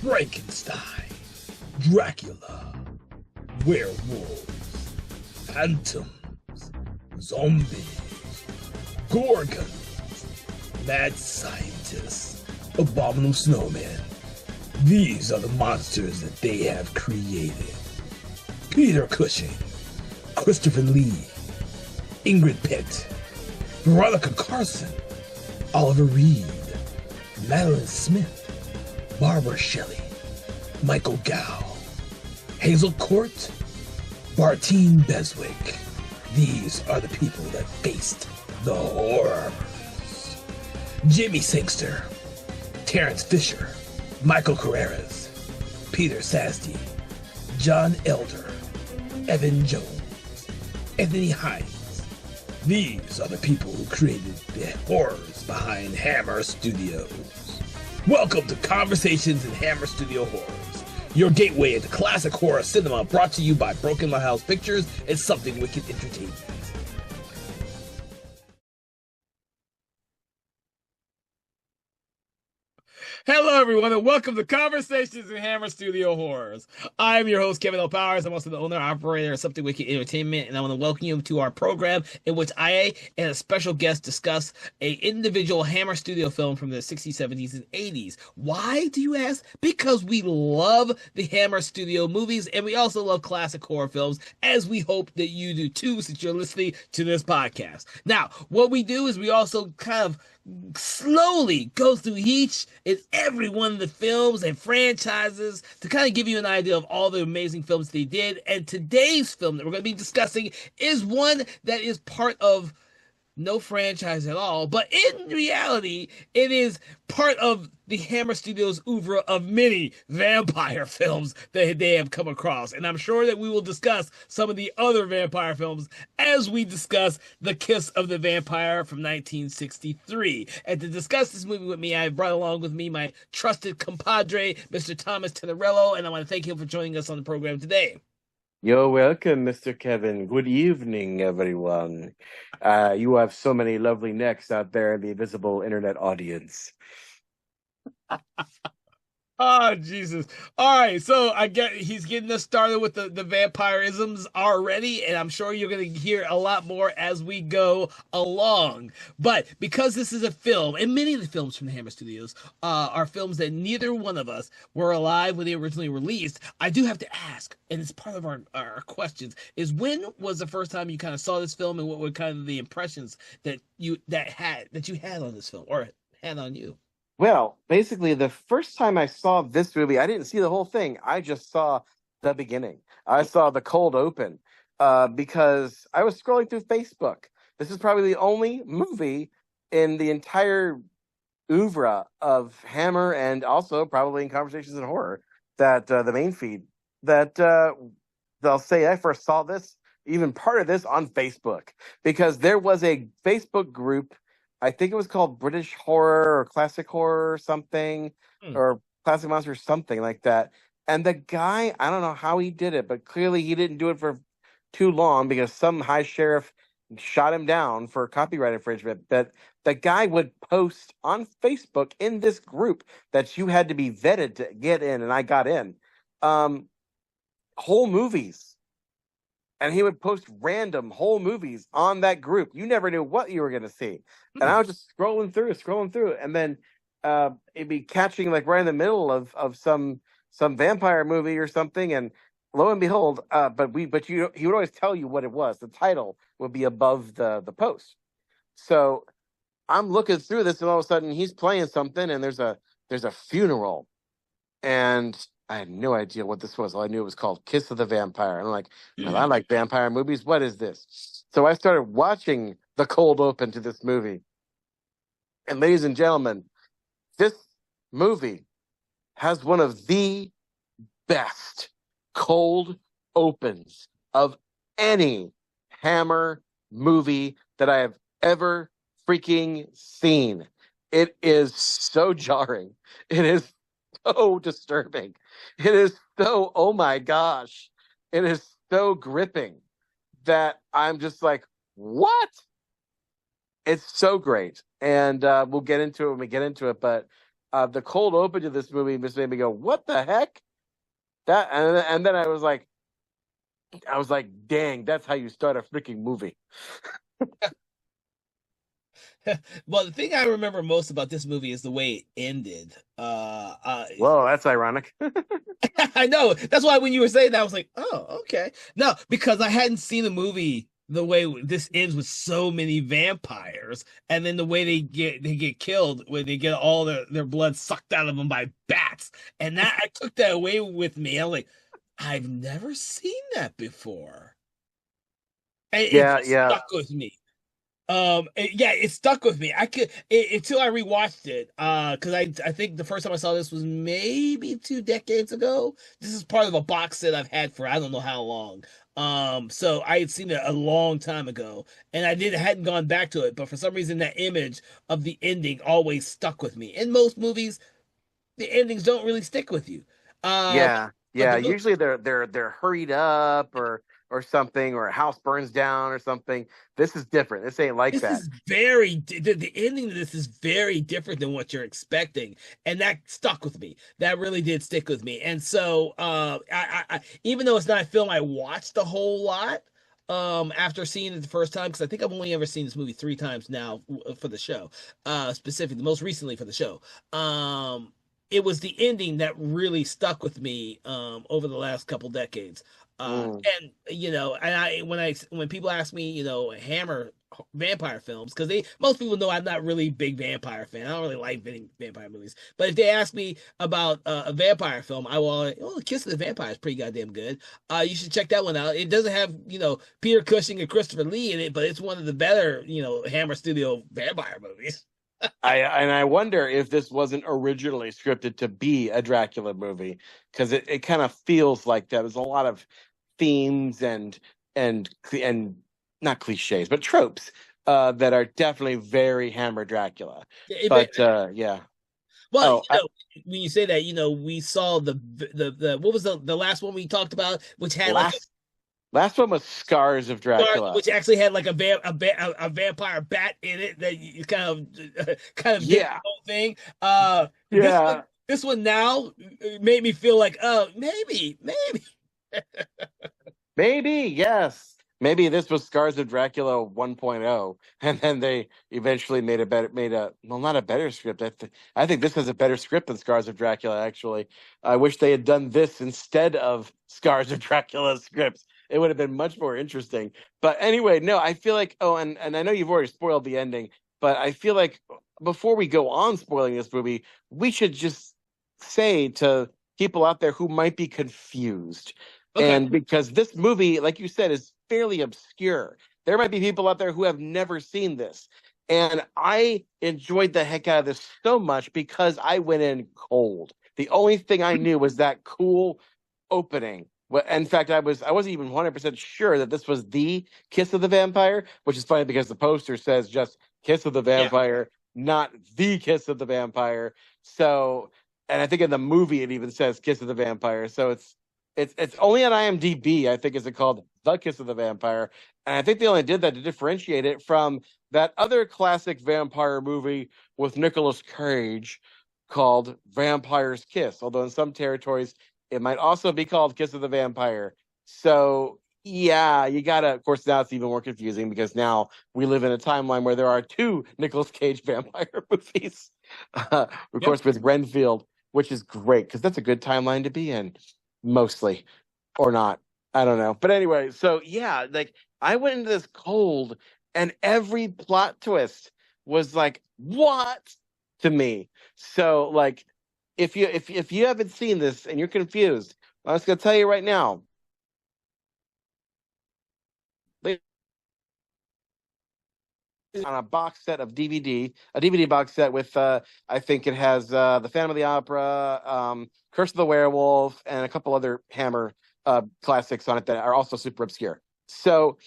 Frankenstein, Dracula, werewolves, phantoms, zombies, gorgons, mad scientists, abominable snowmen. These are the monsters that they have created. Peter Cushing, Christopher Lee, Ingrid Pitt, Veronica Carson, Oliver Reed, Madeline Smith, Barbara Shelley, Michael Gow, Hazel Court, Bartine Beswick. These are the people that faced the horrors. Jimmy Sangster, Terrence Fisher, Michael Carreras, Peter Sasty, John Elder, Evan Jones, Anthony Hines. These are the people who created the horrors behind Hammer Studios. Welcome to Conversations in Hammer Studio Horrors, your gateway into classic horror cinema, brought to you by Broken Lighthouse Pictures and Something Wicked Entertainment. Hello, everyone, and welcome to Conversations in Hammer Studio Horrors. I'm your host, Kevin L. Powers. I'm also the owner and operator of Something Wicked Entertainment, and I want to welcome you to our program in which I and a special guest discuss an individual Hammer Studio film from the 60s, 70s, and 80s. Why, do you ask? Because we love the Hammer Studio movies, and we also love classic horror films, as we hope that you do too, since you're listening to this podcast. Now, what we do is we also kind of slowly go through each and every one of the films and franchises to kind of give you an idea of all the amazing films they did. And today's film that we're going to be discussing is one that is part of no franchise at all, but in reality, it is part of the Hammer Studios oeuvre of many vampire films that they have come across. And I'm sure that we will discuss some of the other vampire films as we discuss The Kiss of the Vampire from 1963. And to discuss this movie with me, I brought along with me my trusted compadre, Mr. Thomas Tinnerello, and I want to thank him for joining us on the program today. You're welcome, Mr. Kevin. Good evening, everyone. You have so many lovely necks out there in the visible internet audience. Oh, Jesus. All right, so I get he's getting us started with the vampirisms already, and I'm sure you're going to hear a lot more as we go along. But because this is a film, and many of the films from the Hammer Studios are films that neither one of us were alive when they originally released, I do have to ask, and it's part of our questions, is when was the first time you kind of saw this film, and what were kind of the impressions that you had on this film, or had on you? Well, basically, the first time I saw this movie, I didn't see the whole thing. I just saw the beginning. I saw the cold open because I was scrolling through Facebook. This is probably the only movie in the entire oeuvre of Hammer, and also probably in Conversations in Horror, that the main feed, that they'll say I first saw this, even part of this, on Facebook, because there was a Facebook group. I think it was called British Horror or Classic Horror or something, or Classic Monster, something like that. And the guy, I don't know how he did it, but clearly he didn't do it for too long because some high sheriff shot him down for copyright infringement. But the guy would post on Facebook in this group that you had to be vetted to get in, and I got in, whole movies. And he would post random whole movies on that group. You never knew what you were going to see. And I was just scrolling through. And then it'd be catching like right in the middle of some vampire movie or something. And lo and behold, he would always tell you what it was. The title would be above the post. So I'm looking through this, and all of a sudden he's playing something, and there's a funeral. And I had no idea what this was. All I knew it was called Kiss of the Vampire. And I'm like, well, I like vampire movies. What is this? So I started watching the cold open to this movie. And ladies and gentlemen, this movie has one of the best cold opens of any Hammer movie that I have ever freaking seen. It is so jarring. It is so disturbing. It is so, oh my gosh, it is so gripping that I'm just like, what? It's so great. And we'll get into it when we get into it. But The cold open to this movie just made me go, "What the heck?" That and then I was like, "Dang, that's how you start a freaking movie." Well, the thing I remember most about this movie is the way it ended. Whoa, that's ironic. I know. That's why when you were saying that, I was like, oh, okay. No, because I hadn't seen the movie the way this ends with so many vampires, and then the way they get killed when they get all their blood sucked out of them by bats. And that I took that away with me. I'm like, I've never seen that before. And it Yeah, just yeah. stuck with me. Yeah, it stuck with me. I could until I rewatched it. Because I think the first time I saw this was maybe 2 decades ago. This is part of a box set I've had for I don't know how long. So I had seen it a long time ago, and hadn't gone back to it. But for some reason, that image of the ending always stuck with me. In most movies, the endings don't really stick with you. Um, Yeah, but yeah. Usually they're hurried up or something, or a house burns down or something. This is different. This ain't like this that. is the ending to this is very different than what you're expecting, and that stuck with me. That really did stick with me. And so, even though it's not a film I watched a whole lot, after seeing it the first time, because I think I've only ever seen this movie 3 times now for the show, specifically, most recently for the show. It was the ending that really stuck with me, over the last couple decades. Mm. And and when people ask me, Hammer vampire films, because they most people know I'm not really a big vampire fan. I don't really like vampire movies. But if they ask me about a vampire film, I will. Oh, Kiss of the Vampire is pretty goddamn good. You should check that one out. It doesn't have Peter Cushing and Christopher Lee in it, but it's one of the better Hammer Studio vampire movies. I wonder if this wasn't originally scripted to be a Dracula movie, because it kind of feels like that. There's a lot of themes and not cliches, but tropes that are definitely very Hammer Dracula. But yeah. Well, Oh, when you say that, we saw the what was the last one we talked about, which had like last one was Scars of Dracula. which actually had like a vampire bat in it that you kind of did the Yeah, whole thing. yeah. This one now made me feel like, oh, maybe. Maybe, yes. Maybe this was Scars of Dracula 1.0, and then they eventually made a, well, not a better script. I think this has a better script than Scars of Dracula, actually. I wish they had done this instead of Scars of Dracula's scripts. It would have been much more interesting. But anyway, no, I feel like, oh, and I know you've already spoiled the ending, but I feel like before we go on spoiling this movie, we should just say to people out there who might be confused, Okay. and because this movie, like you said, is fairly obscure. There might be people out there who have never seen this. And I enjoyed the heck out of this so much because I went in cold. The only thing I knew was that cool opening. In fact, I wasn't even 100% sure that this was the Kiss of the Vampire, which is funny because the poster says just Kiss of the Yeah. Vampire, not the Kiss of the Vampire. So, and I think in the movie it even says Kiss of the Vampire. So it's only on IMDb, I think, is it called The Kiss of the Vampire. And I think they only did that to differentiate it from that other classic vampire movie with Nicolas Cage called Vampire's Kiss. Although in some territories it might also be called Kiss of the Vampire. So yeah, you gotta, of course, now it's even more confusing because now we live in a timeline where there are two Nicolas Cage vampire movies. Of Yep. course, with Renfield, which is great because that's a good timeline to be in, mostly, or not. I don't know. But anyway, so yeah, like I went into this cold, and every plot twist was like, what, to me? So like, if you haven't seen this and you're confused, I'm just gonna tell you right now. On a box set of a DVD box set with I think it has the Phantom of the Opera, Curse of the Werewolf, and a couple other Hammer classics on it that are also super obscure. So,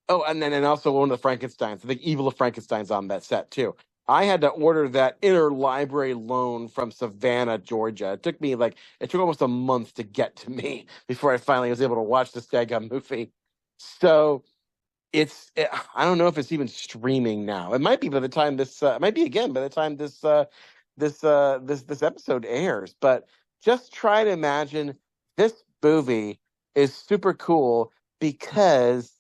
oh, and also one of the Frankenstein's. I think Evil of Frankenstein's on that set too. I had to order that interlibrary loan from Savannah, Georgia. It took almost a month to get to me before I finally was able to watch this daggone movie. So I don't know if it's even streaming now. It might be by the time this it might be again by the time this this episode airs. But just try to imagine this movie is super cool because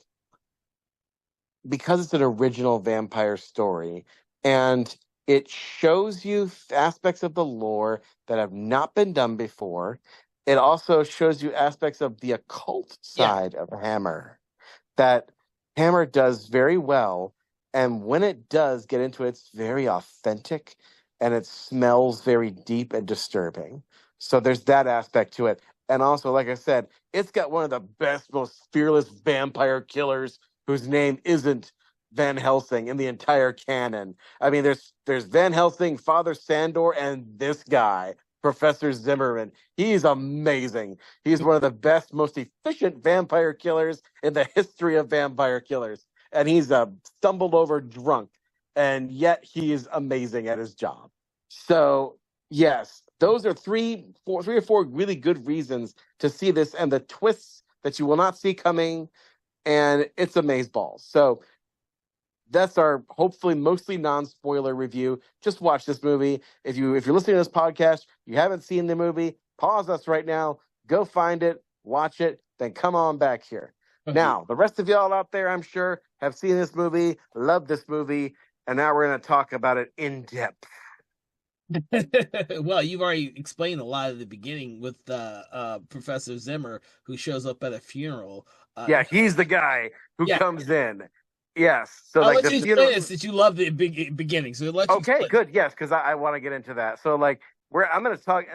it's an original vampire story and it shows you aspects of the lore that have not been done before. It also shows you aspects of the occult Yeah. side of Hammer that Hammer does very well. And when it does get into it, it's very authentic and it smells very deep and disturbing. So there's that aspect to it. And also, like I said, it's got one of the best, most fearless vampire killers whose name isn't Van Helsing in the entire canon. I mean, there's Van Helsing, Father Sandor, and this guy, Professor Zimmerman. He's amazing. He's one of the best, most efficient vampire killers in the history of vampire killers. And he's a stumbled over drunk, and yet he is amazing at his job. So, yes, those are three or four really good reasons to see this and the twists that you will not see coming. And it's amazeballs. So that's our hopefully mostly non-spoiler review. Just watch this movie. If you're listening to this podcast, you haven't seen the movie, pause us right now, go find it, watch it, then come on back here. Okay. Now, the rest of y'all out there, I'm sure, have seen this movie, love this movie, and now we're going to talk about it in depth. Well, you've already explained a lot of the beginning with Professor Zimmer, who shows up at a funeral. Yeah, he's the guy who comes in. Yes. So I'll like let the you explain this that you love the beginning. So let you okay, explain. good. Yes, because I want to get into that. So like I'm going to talk.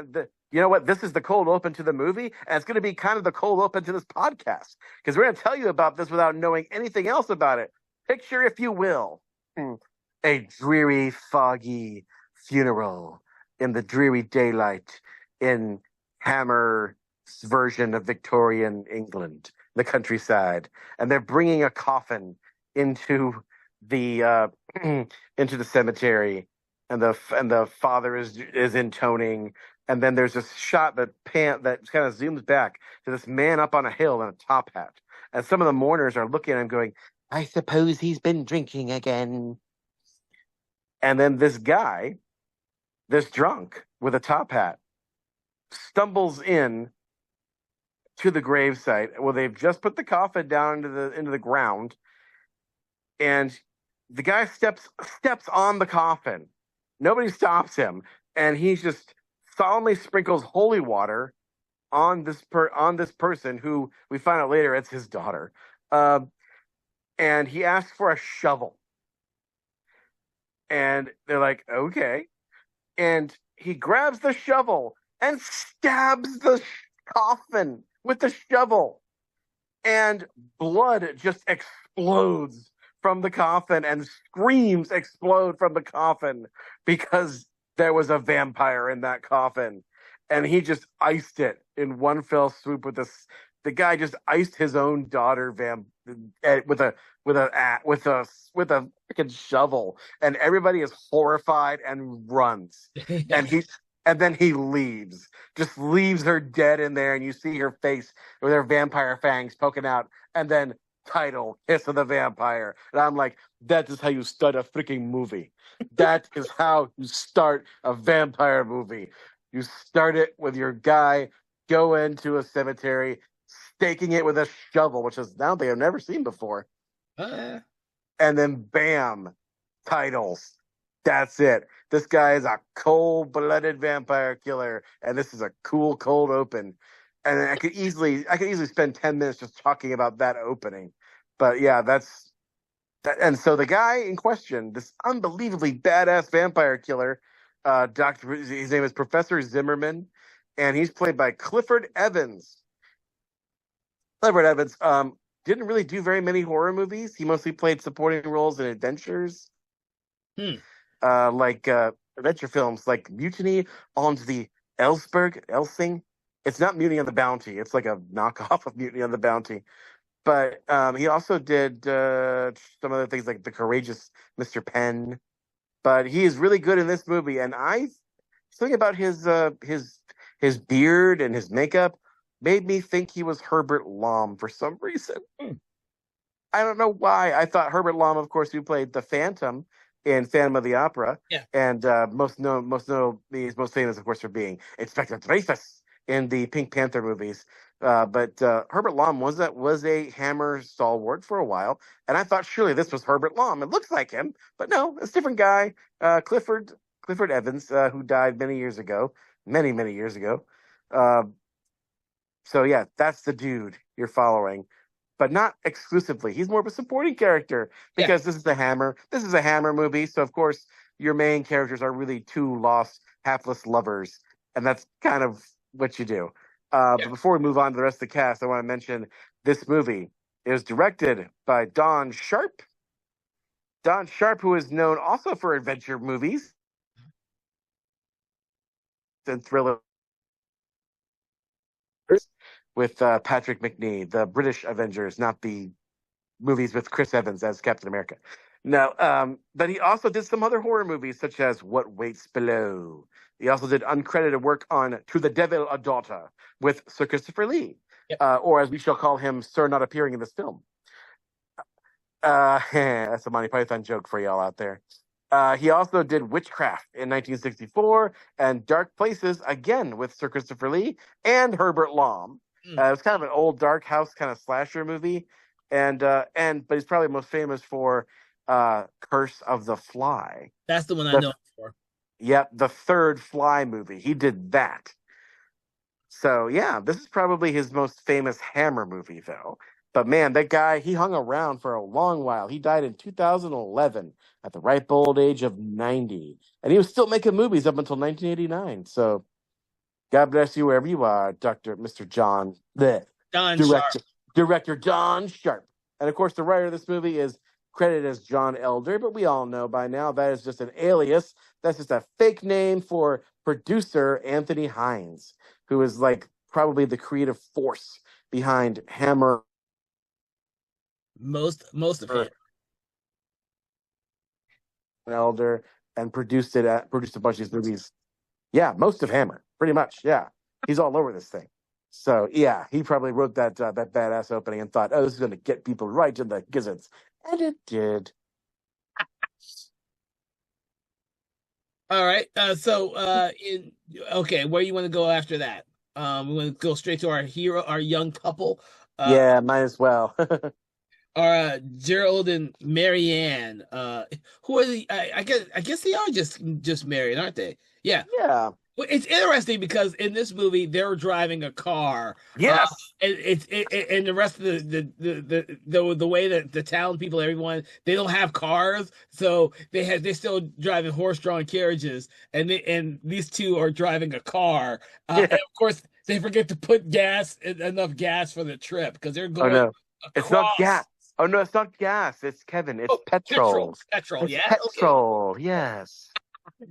You know what? This is the cold open to the movie, and it's going to be kind of the cold open to this podcast because we're going to tell you about this without knowing anything else about it. Picture, if you will, a dreary, foggy funeral in the dreary daylight in Hammer's version of Victorian England, the countryside, and they're bringing a coffin into the into the cemetery, and the father is intoning, and then there's this shot that kind of zooms back to this man up on a hill in a top hat, and some of the mourners are looking at him going, I suppose he's been drinking again. And then this guy, this drunk with a top hat, stumbles in to the gravesite. Well, they've just put the coffin down into the ground, and the guy steps on the coffin. Nobody stops him, and he just solemnly sprinkles holy water on this person who we find out later it's his daughter. And he asks for a shovel. And they're like, okay. And he grabs the shovel and stabs the coffin with the shovel. And blood just explodes from the coffin and screams explode from the coffin because there was a vampire in that coffin. And he just iced it in one fell swoop with this. The guy just iced his own daughter with a freaking shovel, and everybody is horrified and runs. And then he leaves, just leaves her dead in there, and you see her face with her vampire fangs poking out, and then title Kiss of the Vampire. And I'm like, that is how you start a freaking movie. That is how you start a vampire movie. You start it with your guy go into a cemetery, staking it with a shovel, which is now I've never seen before. And then bam, titles. That's it. This guy is a cold-blooded vampire killer, and this is a cool cold open. And I could easily spend 10 minutes just talking about that opening. But yeah, that's that. And so the guy in question, this unbelievably badass vampire killer, his name is Professor Zimmerman, and he's played by Clifford Evans. Clifford Evans didn't really do very many horror movies. He mostly played supporting roles in adventures. Like adventure films like Mutiny on the Elsing. It's not Mutiny on the Bounty. It's like a knockoff of Mutiny on the Bounty. But he also did some other things like The Courageous Mr. Penn. But he is really good in this movie. And something about his beard and his makeup made me think he was Herbert Lom for some reason. I don't know why. I thought Herbert Lom, of course, who played the Phantom, in Phantom of the Opera, Yeah. and he's most famous, of course, for being Inspector Dreyfus in the Pink Panther movies. But Herbert Lom was a Hammer stalwart for a while, and I thought surely this was Herbert Lom. It looks like him, but no, it's a different guy, Clifford Evans, who died many years ago. Uh, so yeah, that's the dude you're following, but not exclusively. He's more of a supporting character Yeah. because this is a Hammer movie, so of course your main characters are really two lost, hapless lovers, and that's kind of what you do. Yeah. But before we move on to the rest of the cast, I want to mention this movie is directed by Don Sharp. Don Sharp, who is known also for adventure movies and thriller with Patrick McNee, the British Avengers, not the movies with Chris Evans as Captain America. No, but he also did some other horror movies, such as What Waits Below. He also did uncredited work on To the Devil a Daughter with Sir Christopher Lee, Yep. or as we shall call him, Sir Not Appearing in this film. That's a Monty Python joke for y'all out there. He also did Witchcraft in 1964 and Dark Places again with Sir Christopher Lee and Herbert Lom. It was kind of an old dark house kind of slasher movie, but he's probably most famous for Curse of the Fly. That's the one I The, know him for. yep, the third Fly movie. He did that. So yeah, this is probably his most famous Hammer movie, though. But man, that guy, he hung around for a long while. He died in 2011 at the ripe old age of 90. And he was still making movies up until 1989. So God bless you wherever you are, Mr. John, the Don Sharp. director John Sharp. And of course, the writer of this movie is credited as John Elder, but we all know by now that is just an alias. That's just a fake name for producer Anthony Hines, who is like probably the creative force behind Hammer. Most of him. Elder and produced a bunch of these movies. Yeah, most of Hammer, pretty much. Yeah, he's all over this thing. So yeah, he probably wrote that badass opening and thought, "Oh, this is going to get people right in the gizzards," and it did. All right. Okay, where you want to go after that? We want to go straight to our hero, our young couple. Uh, Yeah, might as well. are Gerald and Marianne. Who are the? I guess they are just married, aren't they? Yeah. Yeah. Well, it's interesting because in this movie they're driving a car, Yes. and and the rest of the way that the town people, everyone, they don't have cars, so they're still driving horse-drawn carriages, and these two are driving a car, Yeah. and of course they forget to put enough gas for the trip because they're Oh going no, it's not gas. across. Oh no, it's not gas. It's Kevin. It's Oh, petrol. petrol, It's yeah, okay. petrol. Yes.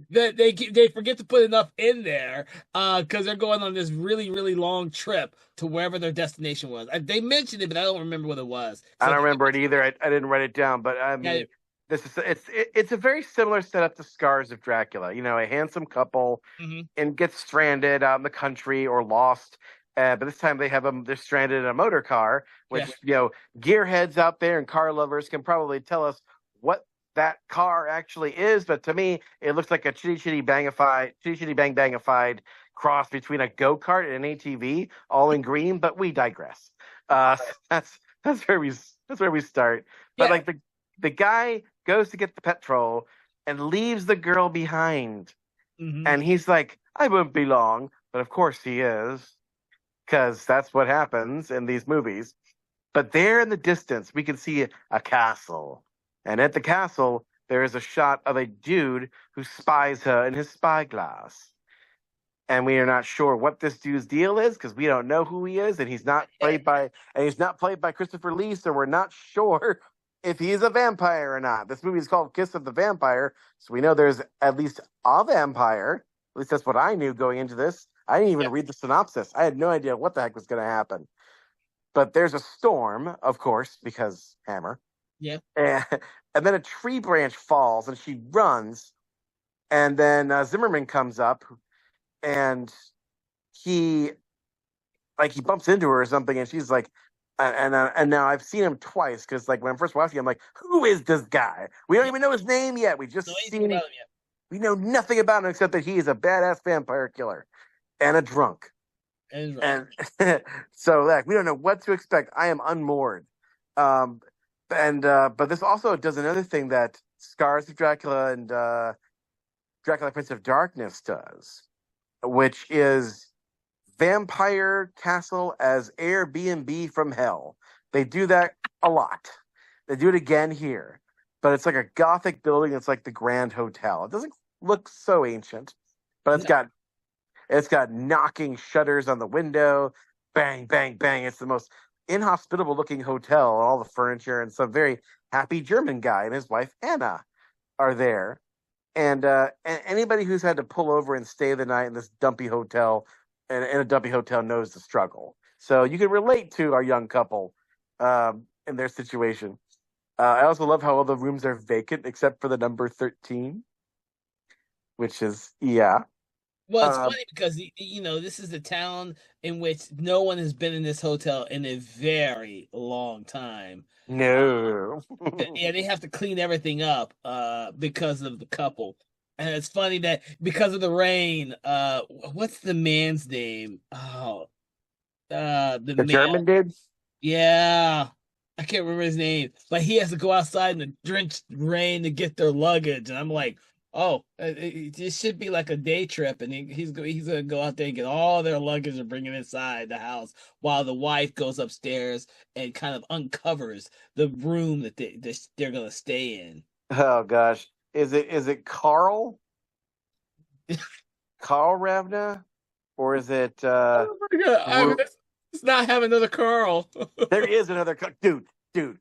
They forget to put enough in there because they're going on this really long trip to wherever their destination was. They mentioned it, but I don't remember what it was. I So don't remember it either. I didn't write it down, but I yeah, mean, it's a very similar setup to Scars of Dracula. You know, a handsome couple mhm, and gets stranded out in the country or lost. But this time they're stranded in a motor car, which yeah, gearheads out there and car lovers can probably tell us what that car actually is. But to me, it looks like a chitty chitty bang bangified cross between a go kart and an ATV, all in green. But we digress. Uh, that's that's where we start. But yeah. like the guy goes to get the petrol and leaves the girl behind, Hmm. and he's like, I won't be long. But of course he is, because that's what happens in these movies. But there in the distance, we can see a castle. And at the castle, there is a shot of a dude who spies her in his spyglass. And we are not sure what this dude's deal is because we don't know who he is, and he's not played by Christopher Lee, so we're not sure if he's a vampire or not. This movie is called Kiss of the Vampire, so we know there's at least a vampire. At least that's what I knew going into this. I didn't even read the synopsis. I had no idea what the heck was going to happen. But there's a storm, of course, because Hammer. Yeah. And, and then a tree branch falls, and she runs. And then Zimmerman comes up, and he he bumps into her or something, and she's like, And now I've seen him twice because like when I'm first watching, I'm like, who is this guy? We don't Yeah, even know his name yet. We know just anything seen him. about him yet? We know nothing about him except that he is a badass vampire killer and a drunk. And drunk. And so like we don't know what to expect. I am unmoored. Um, and but this also does another thing that Scars of Dracula and Dracula Prince of Darkness does, which is Vampire Castle as Airbnb from hell. They do that a lot. They do it again here, but it's like a gothic building. It's like the Grand Hotel. It doesn't look so ancient, but No. it's got knocking shutters on the window, bang, bang, bang. It's the most inhospitable looking hotel. All the furniture and some very happy German guy and his wife Anna are there. And anybody who's had to pull over and stay the night in this dumpy hotel and in a dumpy hotel knows the struggle. So you can relate to our young couple in their situation. I also love how all the rooms are vacant except for the number 13, which is yeah. Well, it's Uh, funny because this is the town in which no one has been in this hotel in a very long time. no. Yeah, they have to clean everything up because of the couple. And it's funny that because of the rain, what's the man's name? Oh, the The male. German dude? Yeah. I can't remember his name, but he has to go outside in the drenched rain to get their luggage. And I'm like, oh, it should be like a day trip. And he's going to go out there and get all their luggage and bring it inside the house while the wife goes upstairs and kind of uncovers the room that they're going to stay in. Oh gosh. Is it Carl? Carl Ravna? Or is it Oh my God. I mean, Ru- let's not have another Carl. there is another dude,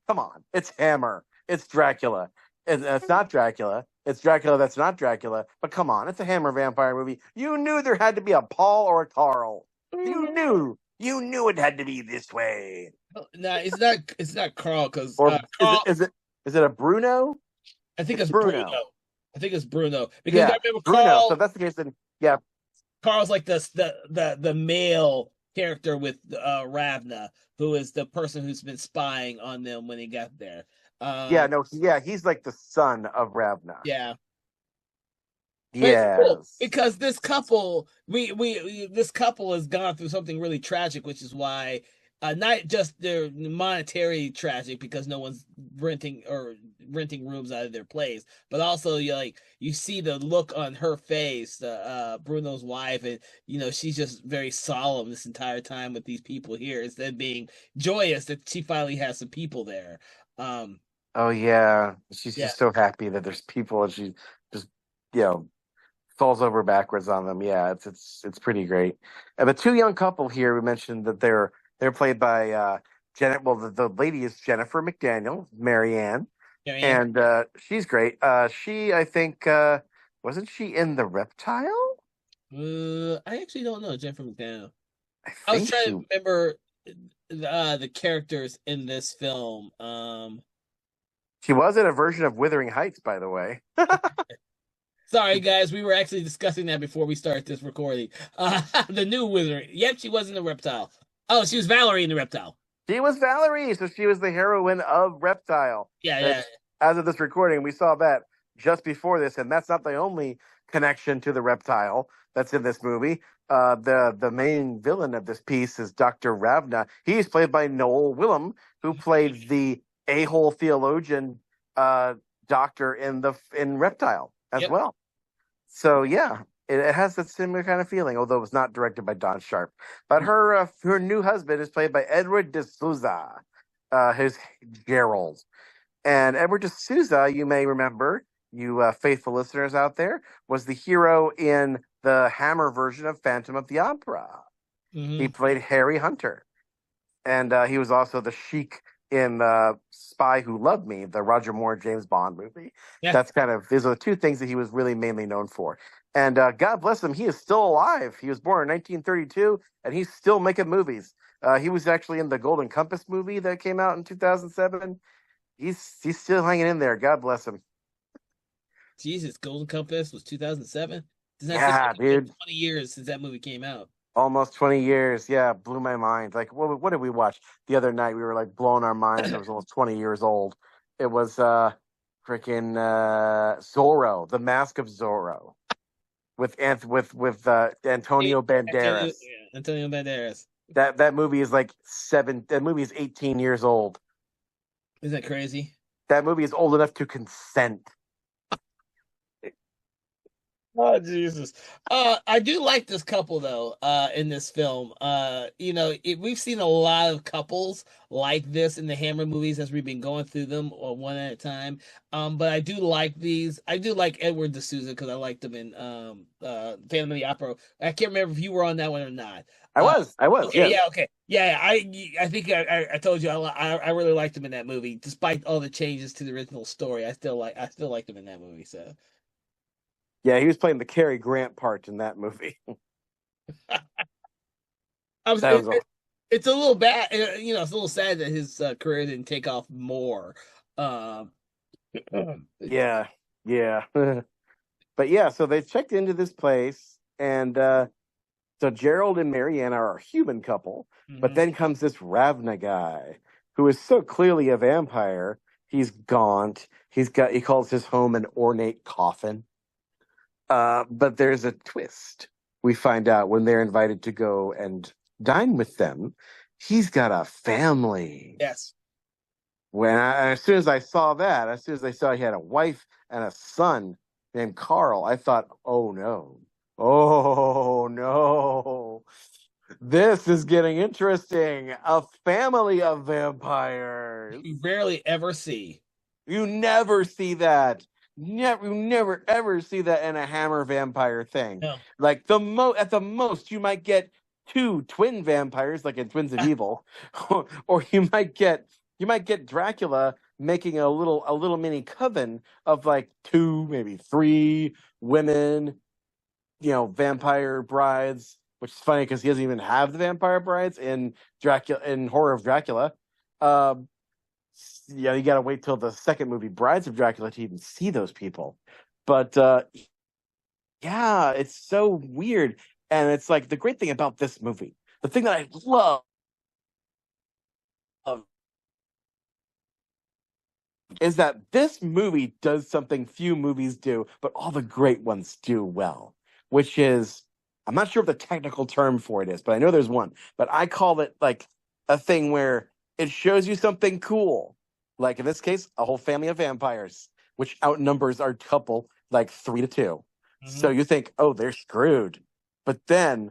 come on. It's Hammer. It's Dracula. It's not Dracula. It's Dracula that's not Dracula. But come on, it's a Hammer vampire movie. You knew there had to be a Paul or a Carl. You knew. You knew it had to be this way. No, it's not Carl because Or is it Carl. is it is it a Bruno? I think It's it's Bruno. Bruno. I think it's Bruno because I Yeah, remember Bruno. So Carl. if that's the case, then yeah. Carl's like the male character with Ravna, who is the person who's been spying on them when they got there. Yeah, Um, no, yeah, he's like the son of Ravna. yeah, but it's cool Yes. because this couple has gone through something really tragic, which is why not just their monetary tragic because no one's renting rooms out of their place, but also you see the look on her face, Bruno's wife, and she's just very solemn this entire time with these people here instead of being joyous that she finally has some people there. Um, Oh yeah. She's yeah, just so happy that there's people and she just you know falls over backwards on them. Yeah, it's pretty great. And the two young couple here, we mentioned that they're played by Janet. Well, the lady is Jennifer McDaniel, Marianne, Marianne. and she's great. She, I think, wasn't she in The Reptile? I actually don't know Jennifer McDaniel. I I was think trying she to remember the characters in this film. she was in a version of Wuthering Heights, by the way. Sorry guys, we were actually discussing that before we started this recording. The new wizard. Yep, she was in the reptile. Oh, she was Valerie in the reptile. She was Valerie, so she was the heroine of Reptile. Yeah, yeah. That's as of this recording, we saw that just before this, and that's not the only connection to the Reptile that's in this movie. The main villain of this piece is Dr. Ravna. He's played by Noel Willem, who played the a-hole theologian uh, doctor in Reptile as Yep. well. So yeah, it has that similar kind of feeling, although it was not directed by Don Sharp. But her new husband is played by Edward de Souza, his Gerald. And Edward de Souza, you may remember, you faithful listeners out there, was the hero in the Hammer version of Phantom of the Opera. He Hmm. played Harry Hunter, and he was also the Sheik in Spy Who Loved Me, the Roger Moore James Bond movie. Yeah. That's kind of these are the two things that he was really mainly known for. And God bless him, he is still alive. He was born in 1932, and he's still making movies. He was actually in the Golden Compass movie that came out in 2007. He's still hanging in there. God bless him. Jesus, Golden Compass was 2007. Does that seem like Yeah, it's been dude. 20 years since that movie came out? Almost 20 years. Yeah, blew my mind. Like, what did we watch the other night? We were like blowing our minds. I was almost 20 years old. It was freaking Zorro, The Mask of Zorro, with Antonio Antonio, Banderas. yeah, Antonio Banderas. That movie is like seven. That movie is 18 years old. Isn't that crazy? That movie is old enough to consent. Oh Jesus. I do like this couple though, in this film. We've seen a lot of couples like this in the Hammer movies as we've been going through them or one at a time. But I do like these. I do like Edward D'Souza because I liked him in Phantom of the Opera. I can't remember if you were on that one or not. Uh I was, okay, yes. yeah, okay. Yeah, I think I told you I really liked him in that movie. Despite all the changes to the original story, I still liked him in that movie, so Yeah, he was playing the Cary Grant part in that movie. I was That was all. it's a little bad, it's a little sad that his career didn't take off more. Um, Yeah, yeah. But yeah, so they checked into this place, and so Gerald and Marianne are a human couple, but mhm. then comes this Ravna guy who is so clearly a vampire. He's gaunt. He calls his home an ornate coffin. But there's a twist. We find out when they're invited to go and dine with them. He's got a family. Yes, As soon as I saw that, as soon as I saw he had a wife and a son named Carl, I thought, oh no, this is getting interesting. A family of vampires. you rarely ever see. You never see that. You never ever see that in a Hammer vampire thing. No, Like at the most, you might get two twin vampires, like in Twins of Evil, or you might get Dracula making a little mini coven of like two, maybe three women, vampire brides. Which is funny because he doesn't even have the vampire brides in Dracula in Horror of Dracula. Um, yeah, you got to wait till the second movie, Brides of Dracula, to even see those people. But yeah, it's so weird. And it's like the great thing about this movie, the thing that I love is that this movie does something few movies do, but all the great ones do well, which is, I'm not sure what the technical term for it is, but I know there's one. But I call it like a thing where it shows you something cool. Like in this case, a whole family of vampires, which outnumbers our couple like 3-2. So mhm. you think, oh, they're screwed. But then,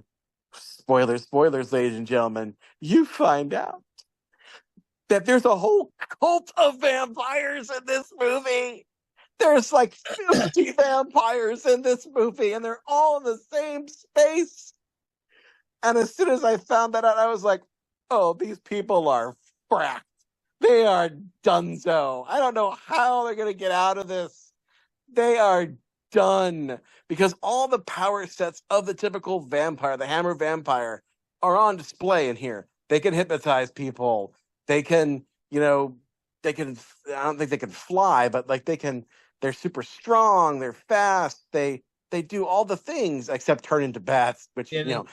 spoilers, ladies and gentlemen, you find out that there's a whole cult of vampires in this movie. There's like 50 vampires in this movie, and they're all in the same space. And as soon as I found that out, I was like, oh, these people are fracked. They are donezo. I don't know how they're going to get out of this. They are done because all the power sets of the typical vampire, the Hammer vampire, are on display in here. They can hypnotize people. They can, they can. I don't think they can fly, but like they can. They're super strong. They're fast. They do all the things except turn into bats, which Yeah,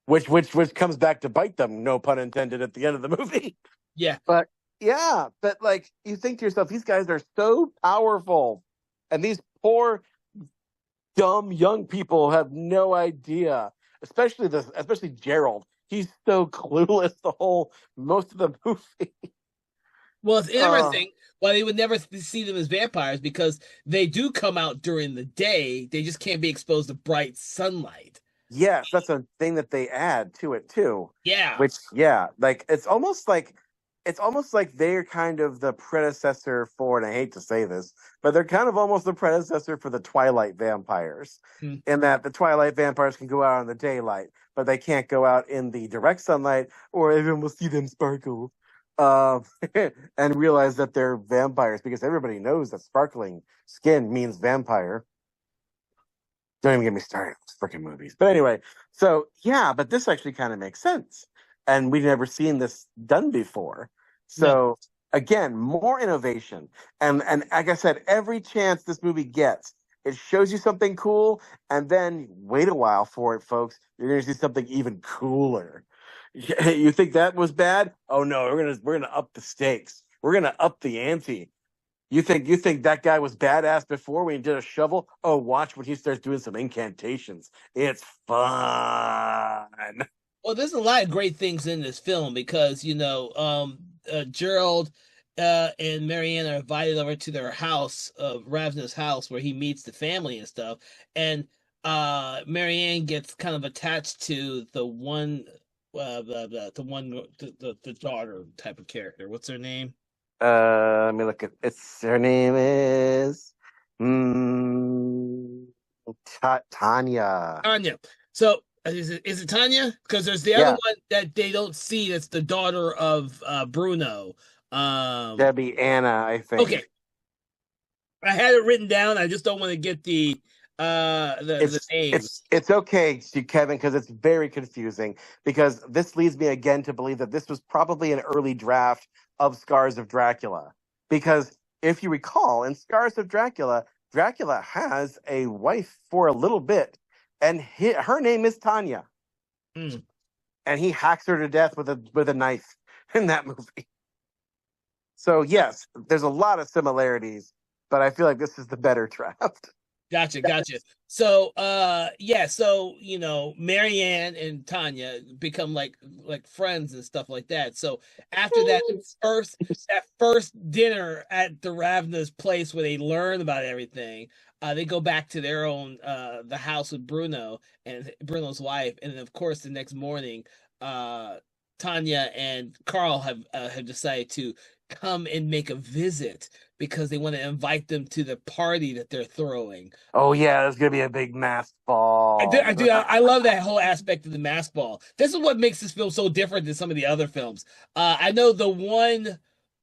which comes back to bite them. No pun intended. At the end of the movie, yeah. but yeah, but like you think to yourself, these guys are so powerful, and these poor dumb young people have no idea. Especially Gerald. He's so clueless the whole most of the movie. Well, it's Uh interesting. Well, they would never see them as vampires because they do come out during the day. They just can't be exposed to bright sunlight. yes, that's a thing that they add to it too. Yeah, Which yeah, like it's almost like they're kind of the predecessor for, and I hate to say this, but they're kind of almost the predecessor for the Twilight vampires, hmm. in that the Twilight vampires can go out in the daylight, but they can't go out in the direct sunlight, or everyone will see them sparkle, uh, and realize that they're vampires because everybody knows that sparkling skin means vampire. Don't even get me started on those freaking movies. But anyway, so yeah, but this actually kind of makes sense. And we've never seen this done before. No, So again, more innovation. And like I said, every chance this movie gets, It shows you something cool, and then wait a while for it, folks. You're going to see something even cooler. You think that was bad? Oh no, we're gonna up the stakes. We're gonna up the ante. You think that guy was badass before when he did a shovel? Oh, watch when he starts doing some incantations. It's fun. Well, there's a lot of great things in this film because Gerald and Marianne are invited over to their house, Ravna's house, where he meets the family and stuff. And Marianne gets kind of attached to the daughter type of character. What's her name? Let me look at it's her name is mm, Tanya. Tanya. So is it Tanya? Because there's the other Yeah, one that they don't see. That's the daughter of Bruno. Um, that'd be Anna, I okay, think. I had it written down. I just don't want to get the It's names. it's okay, Kevin, because it's very confusing. Because this leads me again to believe that this was probably an early draft of Scars of Dracula. Because if you recall, in Scars of Dracula, Dracula has a wife for a little bit, and her name is Tanya, Mm. and he hacks her to death with a knife in that movie. So yes, there's a lot of similarities, but I feel like this is the better draft. Gotcha. So, yeah, so Marianne and Tanya become like friends and stuff like that. So after that first dinner at the Ravna's place where they learn about everything, they go back to their own the house with Bruno and Bruno's wife, and then of course the next morning, uh, Tanya and Carl have decided to come and make a visit because they want to invite them to the party that they're throwing. Oh yeah, there's gonna be a big mass I do, I ball. do. I love that whole aspect of the mask ball. This is what makes this film so different than some of the other films. I know the one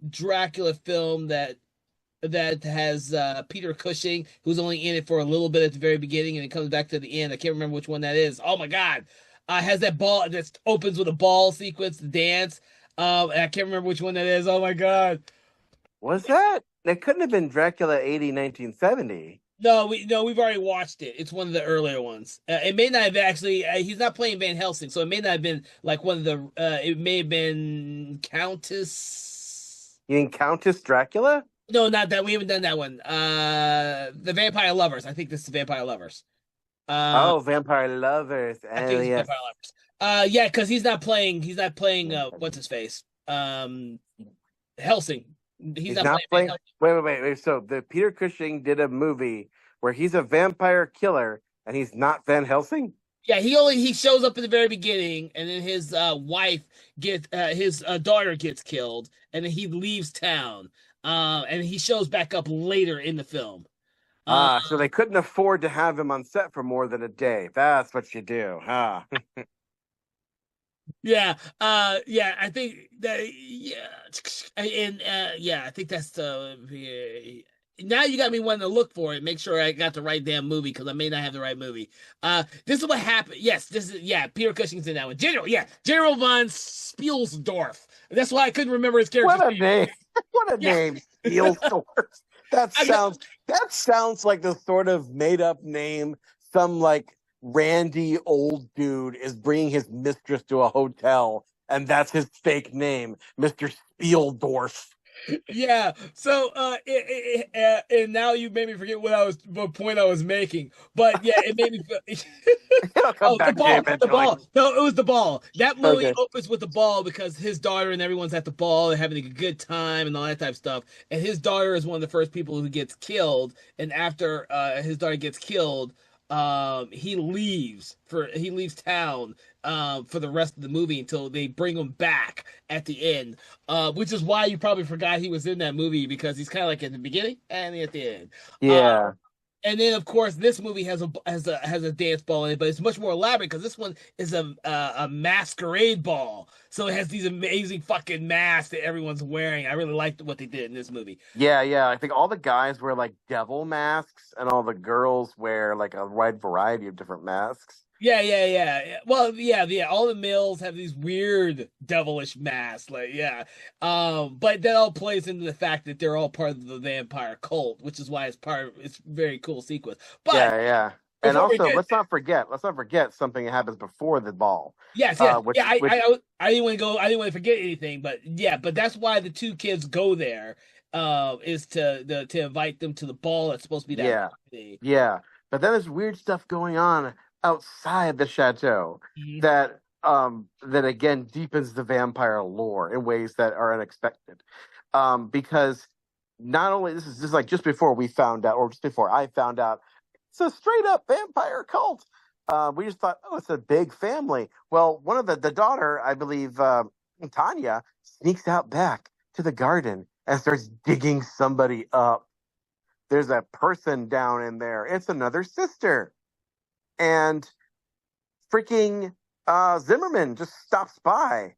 Dracula film that has Peter Cushing, who's only in it for a little bit at the very beginning and it comes back to the end. I can't remember which one that is. Oh my God. Has that ball that opens with a ball sequence, the dance. And I can't remember which one that is. Oh my God. Was that? It couldn't have been Dracula 80 1970. We've already watched it. It's one of the earlier ones. It may not have actually. He's not playing Van Helsing, so it may not have been like one of the. It may have been Countess. You mean Countess Dracula? No, not that. We haven't done that one. The Vampire Lovers. I think this is Vampire Lovers. Uh, Oh, Vampire Lovers. I Oh think it's yes. Vampire Lovers. Yeah, because he's not playing. He's not playing. What's his face? Helsing. He's He's not not playing Van playing. Helsing. Wait. So the Peter Cushing did a movie where he's a vampire killer and he's not Van Helsing? Yeah, he shows up in the very beginning, and then his wife gets his daughter gets killed, and then he leaves town. And he shows back up later in the film. Uh, Ah, so they couldn't afford to have him on set for more than a day. That's what you do, huh? yeah, yeah, I think that yeah, and yeah, I think that's the. Yeah. Now you got me wanting to look for it, make sure I got the right damn movie because I may not have the right movie. This is what happened. Yes, this is yeah. Peter Cushing's in that one. General von Spielsdorf. That's why I couldn't remember his character's What a name. name! What a Yeah, name! Spielsdorf. That I know. sounds that sounds like the sort of made up name some like randy old dude is bringing his mistress to a hotel, and that's his fake name, Mr. Spieldorf. Yeah. So, and now you made me forget what point I was making. But yeah, it made me feel. It'll come Oh, the back to you ball, the eventually. ball. No, it was the ball. That movie Okay. opens with the ball because his daughter and everyone's at the ball, they're having a good time and all that type of stuff. And his daughter is one of the first people who gets killed. And after his daughter gets killed, he leaves town for the rest of the movie until they bring him back at the end. Which is why you probably forgot he was in that movie because he's kind of like at the beginning and at the end. Yeah. And then, of course, this movie has a dance ball in it, but it's much more elaborate because this one is a masquerade ball. So it has these amazing fucking masks that everyone's wearing. I really liked what they did in this movie. Yeah. I think all the guys wear like devil masks, and all the girls wear like a wide variety of different masks. Yeah. Well, yeah. All the males have these weird devilish masks, like yeah. But that all plays into the fact that they're all part of the vampire cult, which is why it's a very cool sequence. But Yeah. And before we also, get let's not forget something that happens before the ball. yes. Which Yeah, which I didn't want to go. I didn't want to forget anything, but yeah, but that's why the two kids go there. Is to invite them to the ball that's supposed to be that Yeah, party. yeah. But then there's weird stuff going on outside the chateau Mhm. that again deepens the vampire lore in ways that are unexpected. Because not only this is just like just before we found out, or just before I found out, it's a straight up vampire cult. We just thought, oh, it's a big family. Well, one of the daughter, I believe, Tanya, sneaks out back to the garden and starts digging somebody up. There's a person down in there. It's another sister. And freaking Zimmerman just stops by,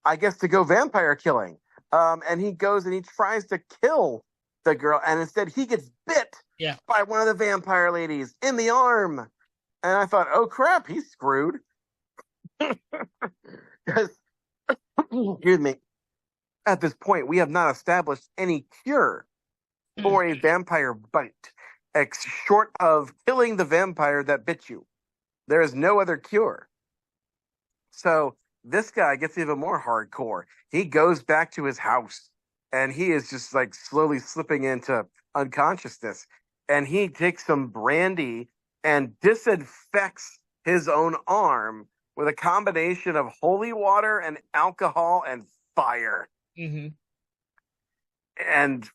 I guess, to go vampire killing. And he goes and he tries to kill the girl, and instead he gets bit Yeah. by one of the vampire ladies in the arm. And I thought, oh crap, he's screwed. Because, excuse me, at this point, we have not established any cure for a vampire bite, short of killing the vampire that bit you. There is no other cure. So this guy gets even more hardcore. He goes back to his house and he is just like slowly slipping into unconsciousness. And he takes some brandy and disinfects his own arm with a combination of holy water and alcohol and fire. Hmm. And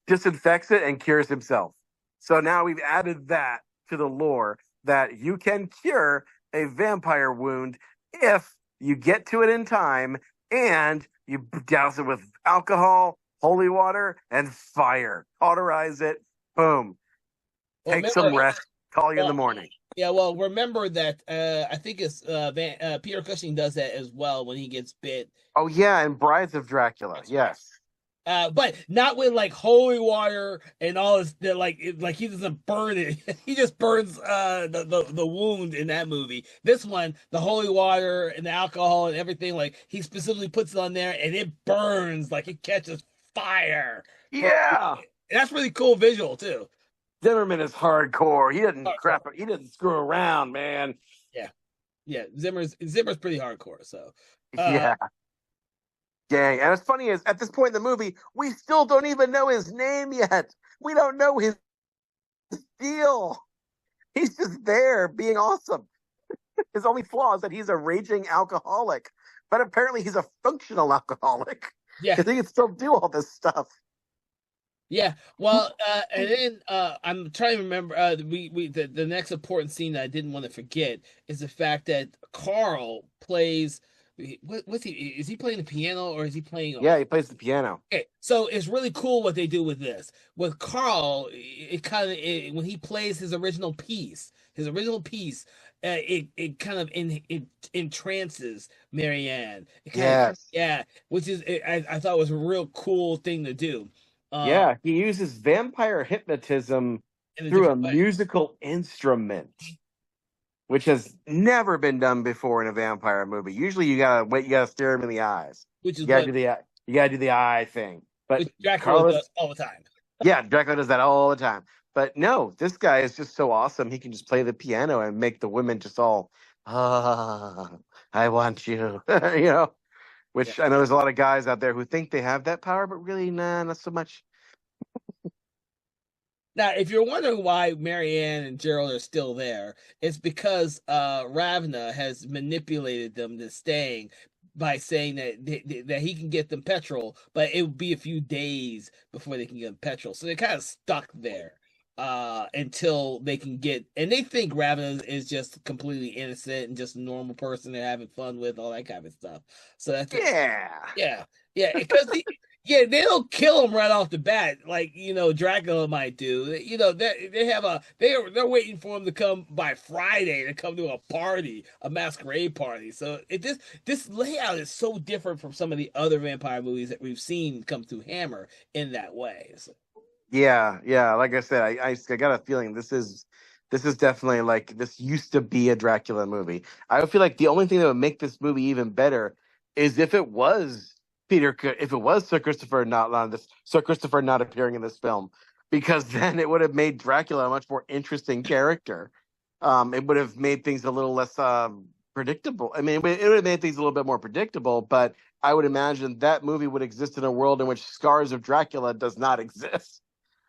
disinfects it and cures himself. So now we've added that to the lore that you can cure a vampire wound if you get to it in time and you douse it with alcohol, holy water, and fire. Cauterize it. Boom. Well, Take remember, some rest. Call you in the well, morning. yeah, well, remember that I think it's Peter Cushing does that as well when he gets bit. Oh yeah, and Brides of Dracula. That's right. Yes. But not with like holy water and all this. Like he doesn't burn it. He just burns the wound in that movie. This one, the holy water and the alcohol and everything, like he specifically puts it on there and it burns like it catches fire. For Yeah. that's really cool visual too. Zimmerman is hardcore. He doesn't Hardcore. crap. He doesn't screw around, man. Yeah, yeah. Zimmer's pretty hardcore. So, uh, Yeah. Dang. And what's funny is at this point in the movie, we still don't even know his name yet. We don't know his deal. He's just there being awesome. His only flaw is that he's a raging alcoholic. But apparently he's a functional alcoholic. yeah, Because he can still do all this stuff. yeah. Well, and then I'm trying to remember. The next important scene that I didn't want to forget is the fact that Carl plays. What's he? Is he playing the piano or is he playing a? Yeah, he plays the piano. Okay, so it's really cool what they do with this. With Carl, it kind of when he plays his original piece, it kind of it entrances Marianne. It kind of Yes. yeah, which is I thought was a real cool thing to do. Uh, Yeah, he uses vampire hypnotism in a through a different way, musical instrument, which has never been done before in a vampire movie. Usually you gotta wait, you gotta stare him in the eyes. which is You gotta what do the you gotta do the eye thing. But which Dracula Carlos, does all the time. yeah, Dracula does that all the time. But no, this guy is just so awesome. He can just play the piano and make the women just all, ah, I want you, you know. Yeah. Which I know there's a lot of guys out there who think they have that power, but really, nah, not so much. Now, if you're wondering why Marianne and Gerald are still there, it's because Ravna has manipulated them to staying by saying that he can get them petrol, but it would be a few days before they can get them petrol. So they're kind of stuck there until they can get, and they think Ravna is just completely innocent and just a normal person they're having fun with, all that kind of stuff. So that's it. Yeah. Yeah, yeah, because yeah, they don't kill him right off the bat like Dracula might do. They have they're waiting for him to come by Friday to come to a party, a masquerade party. So this layout is so different from some of the other vampire movies that we've seen come through Hammer in that way. So, Yeah, yeah. Like I said, I got a feeling this is This is definitely like this used to be a Dracula movie. I feel like the only thing that would make this movie even better is if it was if it was Sir Christopher not appearing in this film, because then it would have made Dracula a much more interesting character. It would have made things a little less predictable. I mean, it would have made things a little bit more predictable, but I would imagine that movie would exist in a world in which Scars of Dracula does not exist.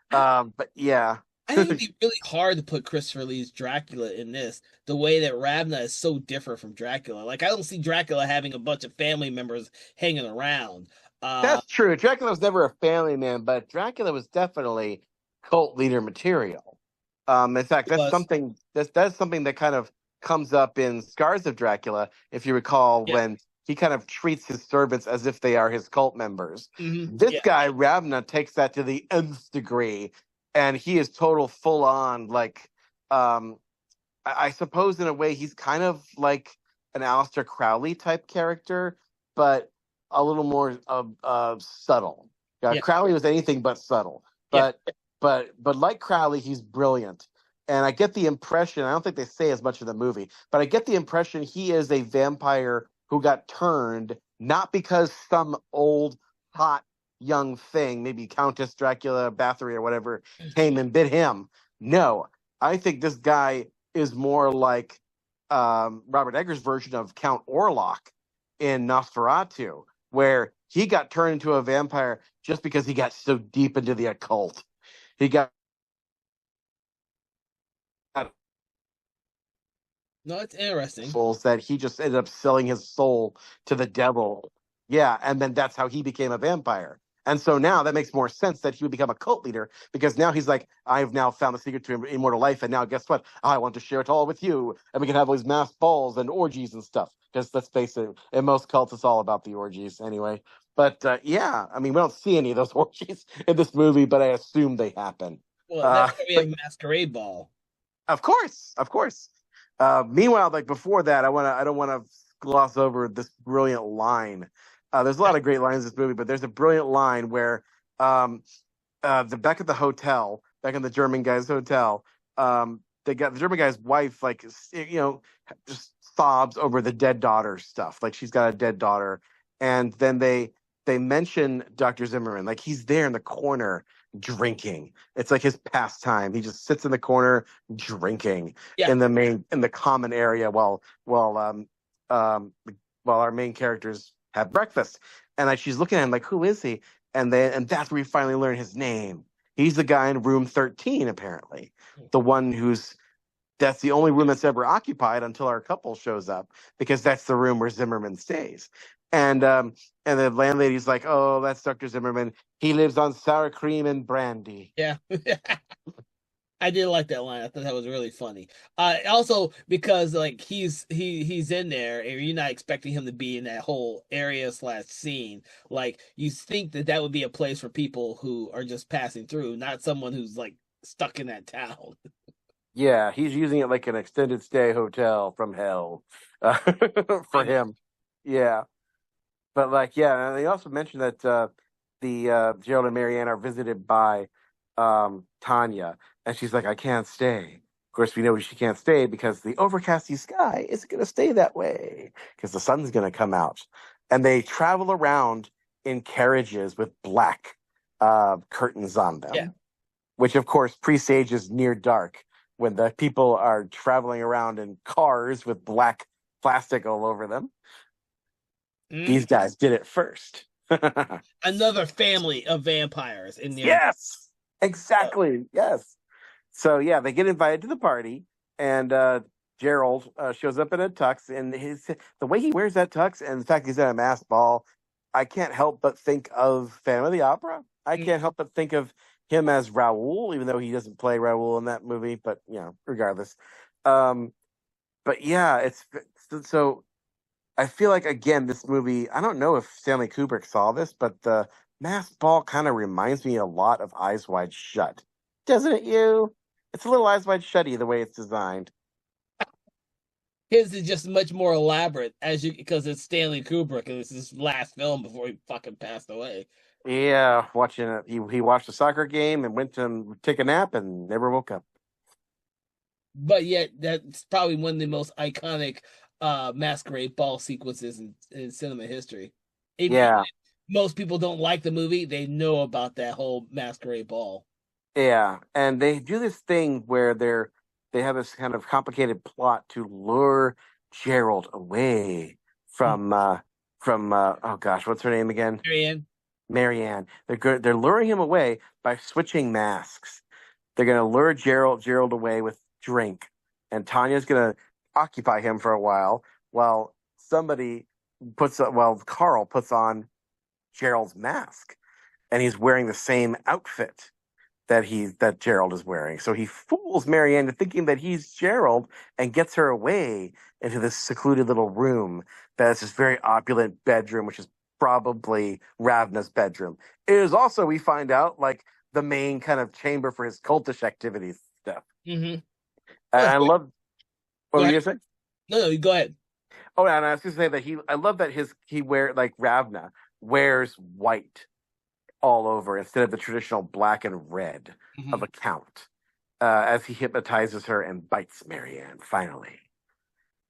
But yeah. I think it'd be really hard to put Christopher Lee's Dracula in this, the way that Ravna is so different from Dracula. Like, I don't see Dracula having a bunch of family members hanging around. Uh, That's true. Dracula was never a family man, but Dracula was definitely cult leader material. In fact, was, that's something that kind of comes up in Scars of Dracula, if you recall, yeah, when he kind of treats his servants as if they are his cult members. This yeah, guy Ravna takes that to the nth degree, and he is total full on like um, I suppose in a way he's kind of like an Aleister Crowley type character, but a little more subtle. Yeah, yeah, Crowley was anything but subtle, yeah. but like Crowley, he's brilliant. And I get the impression, I don't think they say as much in the movie, but I get the impression he is a vampire who got turned not because some old hot young thing, maybe Countess Dracula Bathory or whatever, came and bit him. No, I think this guy is more like Robert Eggers' version of Count Orlok in Nosferatu, where he got turned into a vampire just because he got so deep into the occult. He got No, it's interesting. souls that he just ended up selling his soul to the devil. Yeah, and then that's how he became a vampire. And so now that makes more sense that he would become a cult leader because now he's like, I've now found the secret to immortal life, and now guess what? I want to share it all with you, and we can have all these mass balls and orgies and stuff. Because let's face it, in most cults, it's all about the orgies anyway. But yeah, I mean, we don't see any of those orgies in this movie, but I assume they happen. Well, Uh, that's gonna be a but masquerade ball. of course, of course. Meanwhile, like before that, I don't want to gloss over this brilliant line. There's a lot of great lines in this movie, but there's a brilliant line where um, the back at the hotel, back in the German guy's hotel, they got the German guy's wife, like just sobs over the dead daughter stuff. Like she's got a dead daughter, and then they mention Dr. Zimmerman, like he's there in the corner drinking. It's like his pastime. He just sits in the corner drinking Yeah, in the common area um while our main characters have breakfast. And like she's looking at him like, who is he? And that's where we finally learn his name. He's the guy in room 13, apparently. The one who's that's the only room that's ever occupied until our couple shows up, because that's the room where Zimmerman stays. And the landlady's like, "Oh, that's Dr. Zimmerman. He lives on sour cream and brandy." yeah. I did like that line. I thought that was really funny. Also because like he's in there, and you're not expecting him to be in that whole area slash scene. Like you think that that would be a place for people who are just passing through, not someone who's like stuck in that town. Yeah, he's using it like an extended stay hotel from hell for Pretty much. him. Yeah. But like, yeah, and they also mentioned that the Gerald and Marianne are visited by Tanya, and she's like, "I can't stay." Of course, we know she can't stay because the overcasty sky isn't going to stay that way because the sun's going to come out, and they travel around in carriages with black curtains on Yeah. them, which of course presages near dark when the people are traveling around in cars with black plastic all over them. These Mhm. guys did it first. Another family of vampires in there. Yes, Uh, exactly. Yes. So yeah, they get invited to the party, and Gerald shows up in a tux, and the way he wears that tux, and the fact he's at a masked ball, I can't help but think of Phantom of the Opera. I mm, can't help but think of him as Raoul, even though he doesn't play Raoul in that movie. But regardless. Um, but yeah, so I feel like again this movie. I don't know if Stanley Kubrick saw this, but the masked ball kind of reminds me a lot of Eyes Wide Shut, doesn't it? You? It's a little Eyes Wide Shutty the way it's designed. his is just much more elaborate as you because it's Stanley Kubrick and it's his last film before he fucking passed away. Yeah, watching it. He watched a soccer game and went to take a nap and never woke up. but yet that's probably one of the most iconic masquerade ball sequences in cinema history. Even Yeah, most people don't like the movie, they know about that whole masquerade ball. yeah, and they do this thing where they have this kind of complicated plot to lure Gerald away from oh gosh, what's her name again? Marianne. Marianne. They're luring him away by switching masks. They're going to lure Gerald away with drink, and Tanya's going to occupy him for a while somebody while Carl puts on Gerald's mask, and he's wearing the same outfit that Gerald is wearing. So he fools Marianne into thinking that he's Gerald and gets her away into this secluded little room that's this very opulent bedroom, which is probably Ravna's bedroom. It is also, we find out, like the main kind of chamber for his cultish activities stuff. Mm-hmm. And Oh, I love what go were you ahead. gonna say? No, go ahead. Oh, and I was gonna say that I love that he wear like Ravna wears white all over instead of the traditional black and red of Mm-hmm. a count as he hypnotizes her and bites Marianne finally.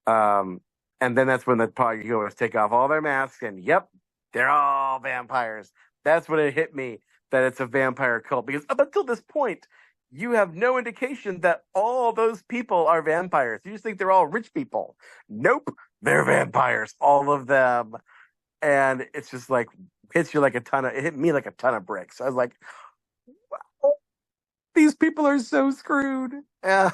Um, and then that's when the party goers take off all their masks and yep, they're all vampires. That's when it hit me that it's a vampire cult because up until this point, you have no indication that all those people are vampires. You just think they're all rich people. Nope, they're vampires, all of them. And it's just like it hit me like a ton of bricks. I was like, these people are so screwed. Yeah.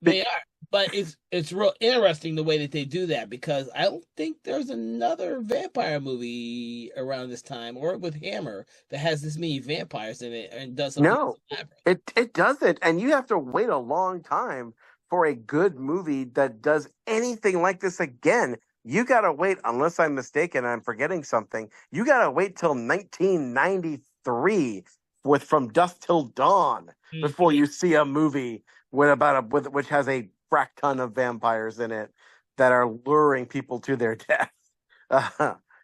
They are, but it's real interesting the way that they do that because I don't think there's another vampire movie around this time or with Hammer that has this many vampires in it and does something No, this elaborate. it doesn't. And you have to wait a long time for a good movie that does anything like this again. You gotta wait, unless I'm mistaken, I'm forgetting something. You gotta wait till 1993 with From Dusk Till Dawn before Yeah. you see a movie which has a frack ton of vampires in it that are luring people to their death.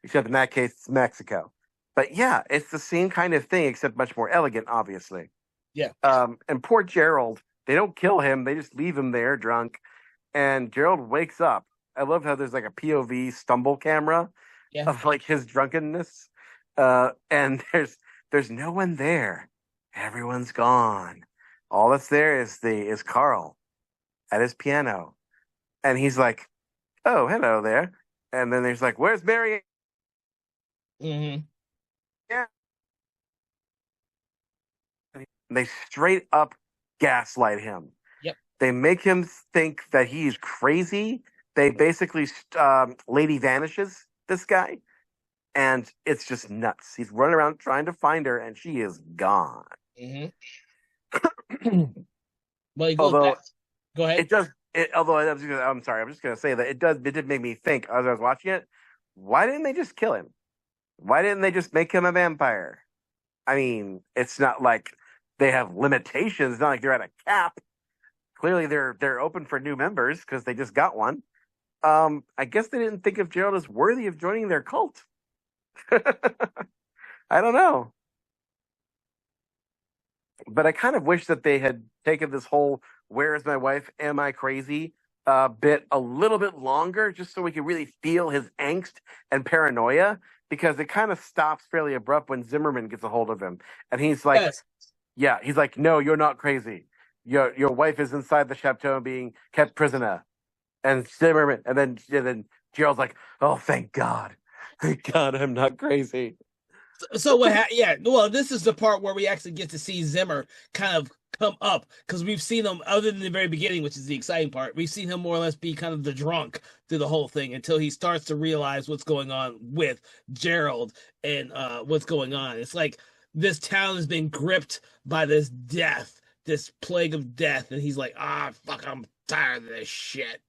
Except in that case, it's Mexico. But yeah, it's the same kind of thing, except much more elegant, obviously. Yeah. And poor Gerald, they don't kill him; they just leave him there drunk. And Gerald wakes up. I love how there's like a POV stumble camera Yeah. of like his drunkenness, and there's no one there. Everyone's gone. All that's there is Carl at his piano, and he's like, "Oh, hello there." And then there's like, "Where's Mary?" Mm-hmm. They straight up gaslight him. Yep. They make him think that he's crazy. They basically Lady vanishes this guy, and it's just nuts. He's running around trying to find her, and she is gone. Mm-hmm. Well, he goes back. although Go ahead. it does, although I'm sorry, I'm just gonna say that it did make me think as I was watching it. Why didn't they just kill him? Why didn't they just make him a vampire? I mean, it's not like they have limitations. It's not like they're at a cap. Clearly, they're open for new members because they just got one. I guess they didn't think of Gerald as worthy of joining their cult. I don't know, but I kind of wish that they had taken this whole "Where is my wife? Am I crazy?" Bit a little bit longer, just so we could really feel his angst and paranoia. Because it kind of stops fairly abrupt when Zimmerman gets a hold of him, and he's like, Yes. "Yeah," he's like, "No, you're not crazy. Your wife is inside the chateau being kept prisoner." And Zimmerman, and then Gerald's like, "Oh, thank God, I'm not crazy." So yeah, well, this is the part where we actually get to see Zimmer kind of come up because we've seen him other than the very beginning, which is the exciting part. We've seen him more or less be kind of the drunk through the whole thing until he starts to realize what's going on with Gerald and what's going on. It's like this town has been gripped by this death, this plague of death, and he's like, ah, fuck, I'm tired of this shit.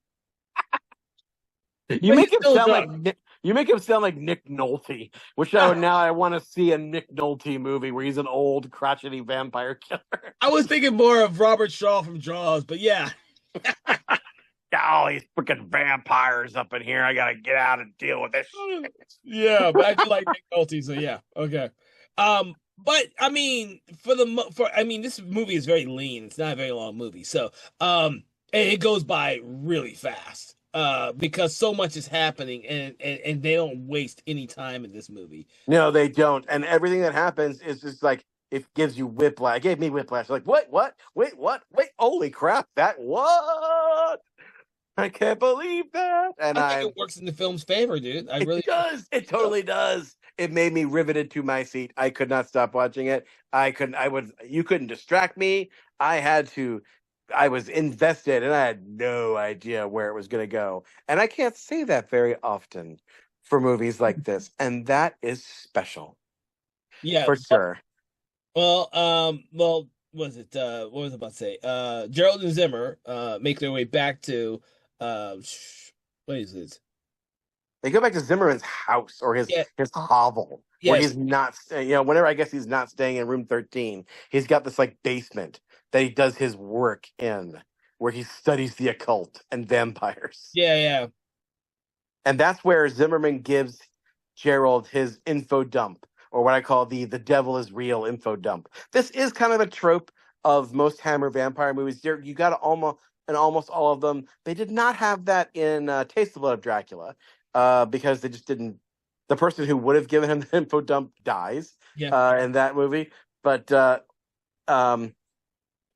You But he's make him still sound like drunk. you make him sound like Nick Nolte, which I want to see a Nick Nolte movie where he's an old crotchety vampire killer. I was thinking more of Robert Shaw from Jaws, but yeah. All these freaking vampires up in here. I gotta get out and deal with this. Yeah, but I do like Nick Nolte, so yeah, okay. Um, But I mean, this movie is very lean. It's not a very long movie, so and it goes by really fast. Because so much is happening, and they don't waste any time in this movie. No, they don't. And everything that happens is just like it gives you whiplash. It gave me whiplash. Like, what? Wait, what? Wait, holy crap! That what? I can't believe that. And I think it works in the film's favor, dude. I really it does. It do. totally does. It made me riveted to my seat. I could not stop watching it. I couldn't. I would. You couldn't distract me. I had to. I was invested, and I had no idea where it was going to go. And I can't say that very often for movies like this, and that is special Yeah. for sure. What was it? What was I about to say? Gerald and Zimmer make their way back to what is it? They go back to Zimmerman's house or Yeah, his hovel where yes, he's not. Whenever I guess he's not staying in room 13, he's got this like basement that he does his work in, where he studies the occult and vampires. yeah, yeah, And that's where Zimmerman gives Gerald his info dump, or what I call the devil is real info dump. This is kind of a trope of most Hammer vampire movies. You got almost all of them. They did not have that in Taste the Blood of Dracula, because they just didn't. The person who would have given him the info dump dies yeah, in that movie, but um,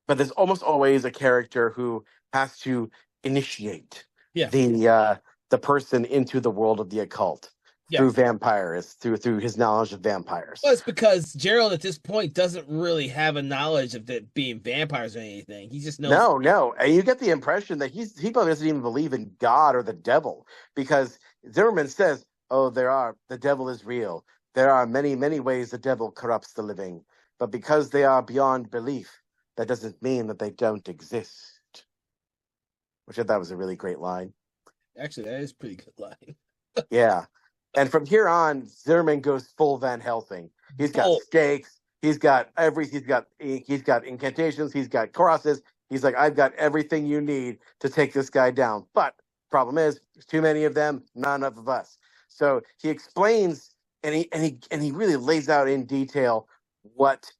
but there's almost always a character who has to initiate yeah, the person into the world of the occult yeah. through vampires, through his knowledge of vampires. Well, it's because Gerald at this point doesn't really have a knowledge of it being vampires or anything. He just knows. No, no, and you get the impression that he probably doesn't even believe in God or the devil, because Zimmerman says, "Oh, the devil is real. There are many, many ways the devil corrupts the living, but because they are beyond belief, that doesn't mean that they don't exist." Which I thought was a really great line. Actually, that is a pretty good line. Yeah. And from here on, Zimmerman goes full Van Helsing. He's got Bold. stakes. He's got incantations. He's got crosses. He's like, I've got everything you need to take this guy down. But problem is, there's too many of them, not enough of us. So he explains, and he really lays out in detail what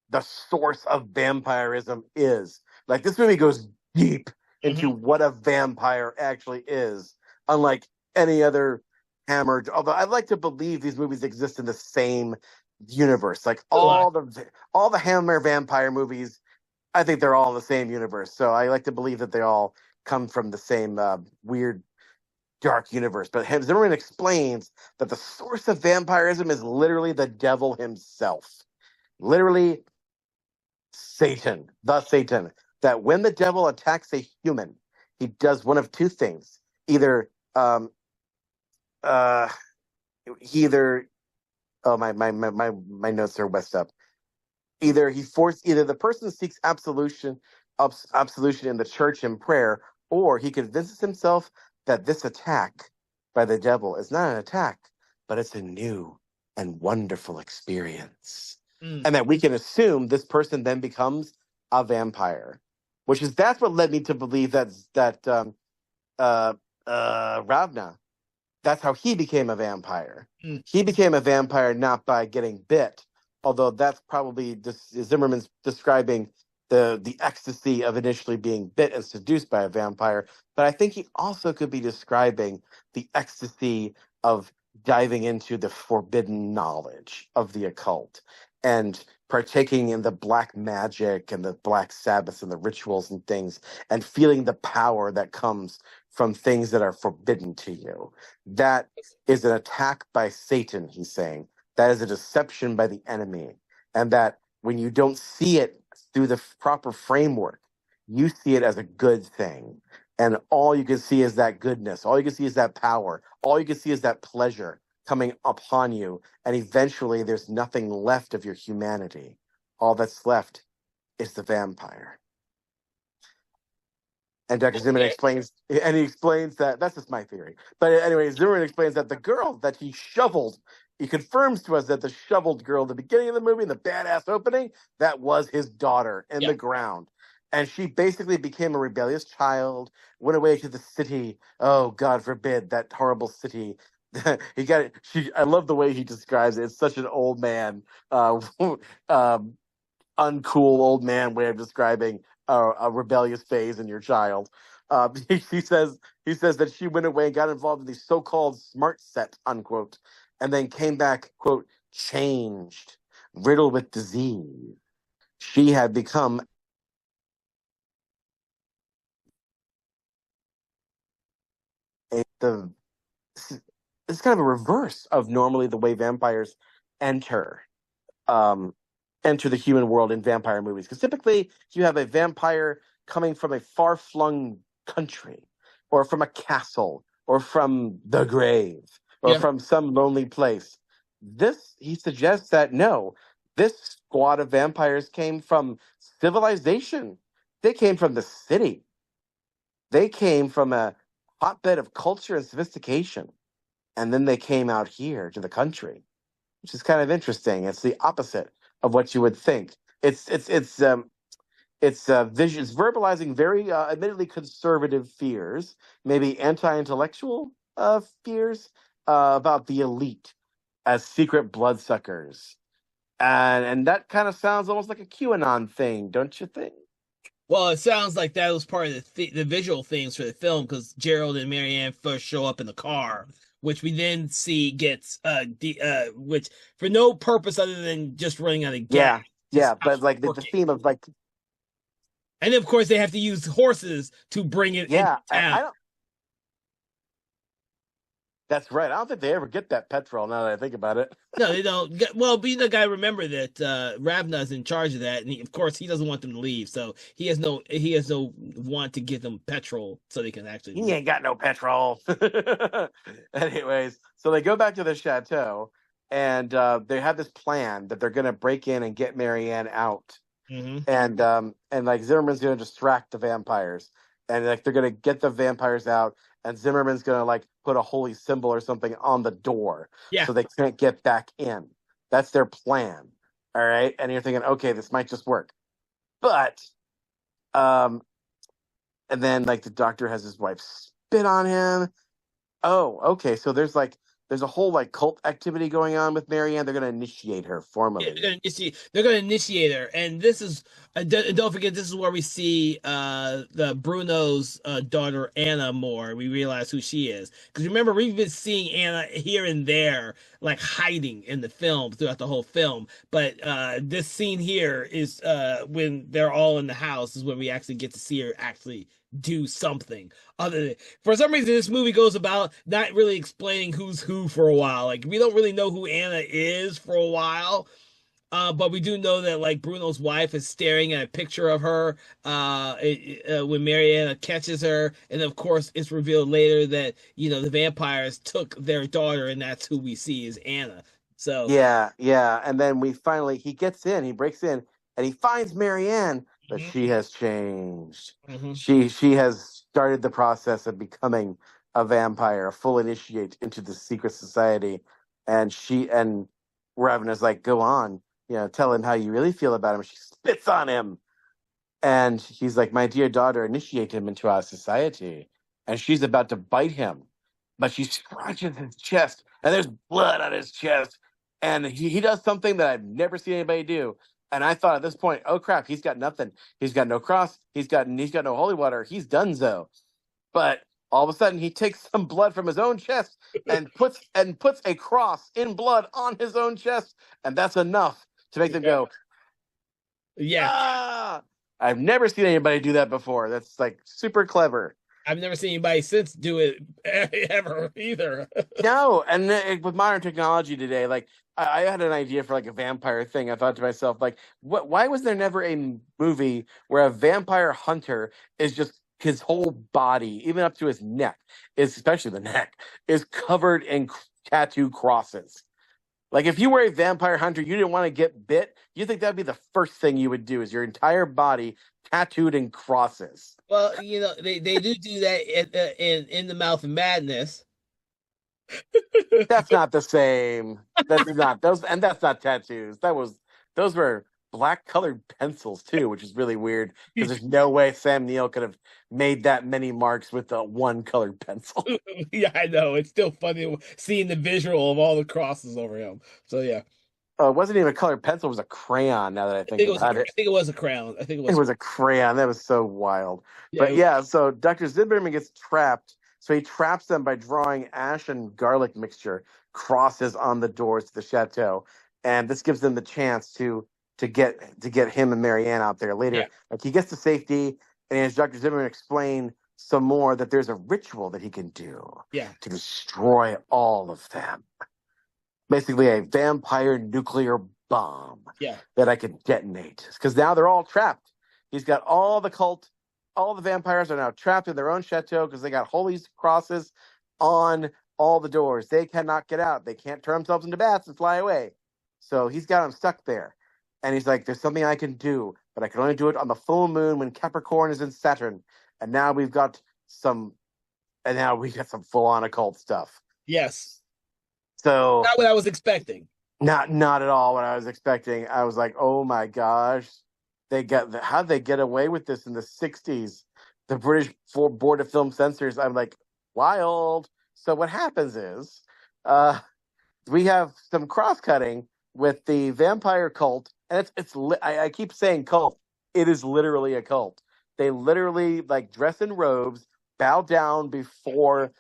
the source of vampirism is. Like, this movie goes deep into Mhm. what a vampire actually is, unlike any other Hammer. Although I'd like to believe these movies exist in the same universe. Like So, all the Hammer vampire movies, I think they're all in the same universe. So I like to believe that they all come from the same weird dark universe. But Zimmerman explains that the source of vampirism is literally the devil himself. Literally Satan, the Satan. That when the devil attacks a human, he does one of two things. Either uh he either oh my notes are messed up. Either the person seeks absolution in the church in prayer, or he convinces himself that this attack by the devil is not an attack, but it's a new and wonderful experience. mm, And that we can assume this person then becomes a vampire. That's what led me to believe that uh Ravna, that's how he became a vampire. mm. He became a vampire not by getting bit, although that's probably Zimmerman's describing the ecstasy of initially being bit and seduced by a vampire. But I think he also could be describing the ecstasy of diving into the forbidden knowledge of the occult and partaking in the black magic and the black sabbaths and the rituals and things, and feeling the power that comes from things that are forbidden to you. That is an attack by Satan, he's saying. That is a deception by the enemy. And that when you don't see it through the proper framework, you see it as a good thing. And all you can see is that goodness. All you can see is that power. All you can see is that pleasure coming upon you. And eventually there's nothing left of your humanity. All that's left is the vampire. And Dr. Zimmerman Okay. explains, and he explains that that's just my theory. But anyway, Zimmerman explains that the girl that he confirms to us that the shoveled girl at the beginning of the movie, in the badass opening, that was his daughter in Yeah. the ground. And she basically became a rebellious child, went away to the city. Oh, God forbid, that horrible city. he got it. I love the way he describes it. It's such an old man, uh, um, uncool old man way of describing a rebellious phase in your child. He says that she went away and got involved in the so-called smart set, unquote, and then came back, quote, changed, riddled with disease. She had become the it's kind of a reverse of normally the way vampires enter um, enter the human world in vampire movies. Because typically you have a vampire coming from a far flung country, or from a castle, or from the grave, or Yeah. from some lonely place. This, he suggests that no, this squad of vampires came from civilization. They came from the city. They came from a hotbed of culture and sophistication. And then they came out here to the country, which is kind of interesting. It's the opposite of what you would think. It's verbalizing very admittedly conservative fears, maybe anti-intellectual fears about the elite as secret bloodsuckers, and that kind of sounds almost like a QAnon thing, don't you think? Well, it sounds like that was part of the visual things for the film because Gerald and Marianne first show up in the car, which we then see gets which for no purpose other than just running out of gas, Yeah, just yeah, stops but like the working. theme of like, And then, of course, they have to use horses to bring it into yeah, town. I don't. That's right. I don't think they ever get that petrol. Now that I think about it. No, they don't. Well, but you know, gotta remember that Ravna's in charge of that, and of course, he doesn't want them to leave. So he has no want to give them petrol so they can actually He leave. ain't got no petrol. Anyways, so they go back to the chateau, and they have this plan that they're going to break in and get Marianne out, Hmm. and like Zimmerman's going to distract the vampires, and like they're going to get the vampires out, and Zimmerman's going to like put a holy symbol or something on the door Yeah, so they can't get back in. That's their plan. All right, and you're thinking, okay, this might just work, but um, and then like the doctor has his wife spit on him. Oh, okay. So there's a whole like cult activity going on with Marianne. They're gonna initiate her yeah, formally. they're gonna initiate her, and this is don't forget this is where we see the Bruno's daughter Anna more. We realize who she is because remember we've been seeing Anna here and there, like hiding in the film throughout the whole film. But this scene here is when they're all in the house is when we actually get to see her actually do something other than for some reason this movie goes about not really explaining who's who for a while. Like we don't really know who Anna is for a while, but we do know that like Bruno's wife is staring at a picture of her when Mariana catches her, and of course it's revealed later that the vampires took their daughter, and that's who we see is Anna. So Yeah, yeah. And then he gets in, he breaks in, and he finds Marianne, but mhm, she has changed. mhm. She has started the process of becoming a vampire, a full initiate into the secret society. And Ravenous like, go on, tell him how you really feel about him. She spits on him. And he's like, my dear daughter, initiate him into our society. And she's about to bite him, but she scratches his chest, and there's blood on his chest. And he does something that I've never seen anybody do. And I thought at this point, oh crap, he's got nothing. He's got no cross. He's got no holy water. He's donezo. But all of a sudden, he takes some blood from his own chest and puts a cross in blood on his own chest, and that's enough to make them Yeah, go, yeah. ah! I've never seen anybody do that before. That's like super clever. I've never seen anybody since do it ever either. No, and with modern technology today, like I had an idea for like a vampire thing. I thought to myself, like, what? Why was there never a movie where a vampire hunter is just his whole body, even up to his neck, is especially the neck, is covered in tattoo crosses? Like if you were a vampire hunter, you didn't want to get bit, you think that'd be the first thing you would do is your entire body tattooed in crosses. Well, they do that in the Mouth of Madness. That's not the same. That's not those, and that's not tattoos. Those were black colored pencils too, which is really weird because there's no way Sam Neill could have made that many marks with a one colored pencil. Yeah, I know. It's still funny seeing the visual of all the crosses over him. So yeah, It wasn't even a colored pencil; it was a crayon. Now that I think about it, I think it was a crown. I think it it was. was a crayon. That was so wild. Yeah, But yeah, so Dr. Zimmerman gets trapped. So he traps them by drawing ash and garlic mixture crosses on the doors to the chateau, and this gives them the chance to get him and Marianne out there yeah, later. Like he gets to safety, and as Dr. Zimmerman explained some more that there's a ritual that he can do yeah, to destroy all of them. Basically, a vampire nuclear bomb yeah, that I can detonate because now they're all trapped. He's got all the vampires are now trapped in their own chateau because they got holy crosses on all the doors. They cannot get out. They can't turn themselves into bats and fly away. So he's got them stuck there. And he's like, there's something I can do, but I can only do it on the full moon when Capricorn is in Saturn. And now some, we got some full on occult stuff. yes. So Not what I was expecting. not at all what I was expecting. I was like, oh my gosh, how'd they get away with this in the '60s? The British Board of Film Censors. I'm like, wild. So what happens is, uh, we have some cross cutting with the vampire cult, and I keep saying cult. It is literally a cult. They literally like dress in robes, bow down before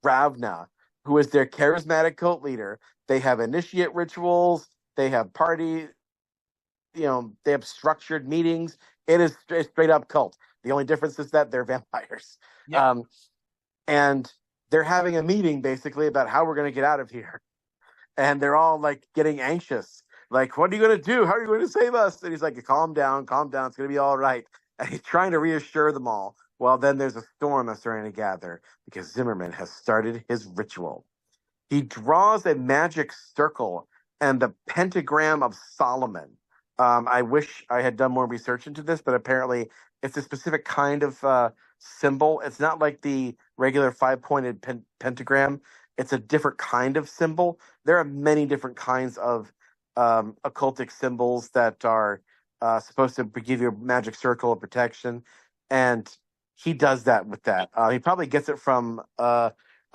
Ravna, who is their charismatic cult leader. They have initiate rituals. They have party. They have structured meetings. It is a straight up cult. The only difference is that they're vampires. Yeah, Um, and they're having a meeting basically about how we're going to get out of here. And they're all like getting anxious. Like, what are you going to do? How are you going to save us? And he's like, calm down, calm down. It's going to be all right. And he's trying to reassure them all. Well, then there's a storm that's starting to gather because Zimmerman has started his ritual. He draws a magic circle and the pentagram of Solomon. I wish I had done more research into this, but apparently it's a specific kind of symbol. It's not like the regular five-pointed pentagram. It's a different kind of symbol. There are many different kinds of occultic symbols that are supposed to give you a magic circle of protection, and he does that with that. He probably gets it from a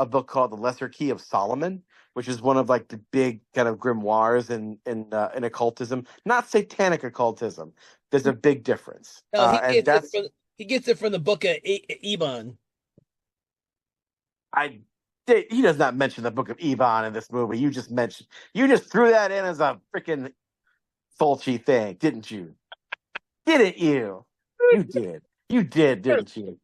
book called The Lesser Key of Solomon, which is one of like the big kind of grimoires in occultism, not satanic occultism. There's a big difference, no, and that's he gets it from the book of Ebon. I. He does not mention the Book of Ebon in this movie. You just threw that in as a freaking Fulci thing, didn't you? Didn't you? You did. You did, didn't you?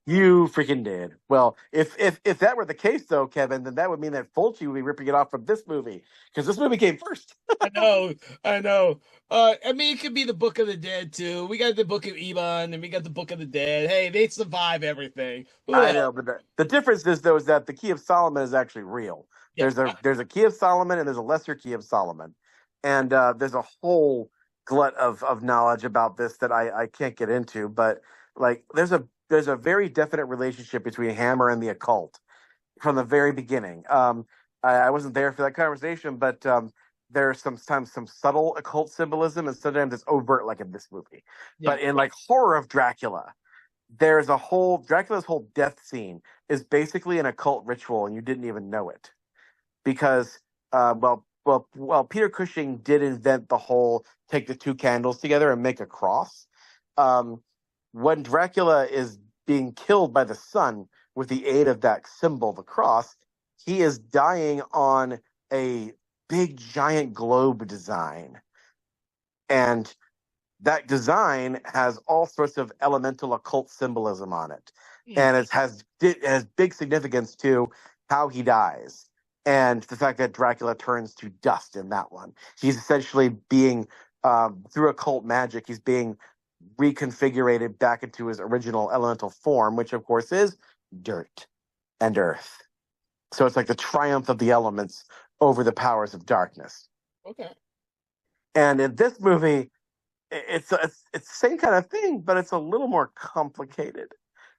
You freaking did. Well, if that were the case, though, Kevin, then that would mean that Fulci would be ripping it off from this movie because this movie came first. I know, I know. I mean, it could be the Book of the Dead too. We got the Book of Ebon, and we got the Book of the Dead. Hey, they survive everything. Who the I hell? know, but the difference is though is that the Key of Solomon is actually real. Yeah, There's a Key of Solomon and there's a lesser Key of Solomon, and there's a whole glut of knowledge about this that I can't get into. But like, there's a very definite relationship between Hammer and the occult from the very beginning. I wasn't there for that conversation, but there's sometimes some subtle occult symbolism, and sometimes it's overt, like in this movie. yeah, But in like Horror of Dracula, there's a whole Dracula's whole death scene is basically an occult ritual, and you didn't even know it because Peter Cushing did invent the whole take the two candles together and make a cross. Um, when Dracula is being killed by the sun with the aid of that symbol, the cross, he is dying on a big giant globe design, and that design has all sorts of elemental occult symbolism on it, hmm, and it has big significance to how he dies and the fact that Dracula turns to dust in that one. He's essentially being through occult magic. He's being reconfigurated back into his original elemental form, which of course is dirt and earth. So it's like the triumph of the elements over the powers of darkness. okay. And in this movie, it's the same kind of thing, but it's a little more complicated.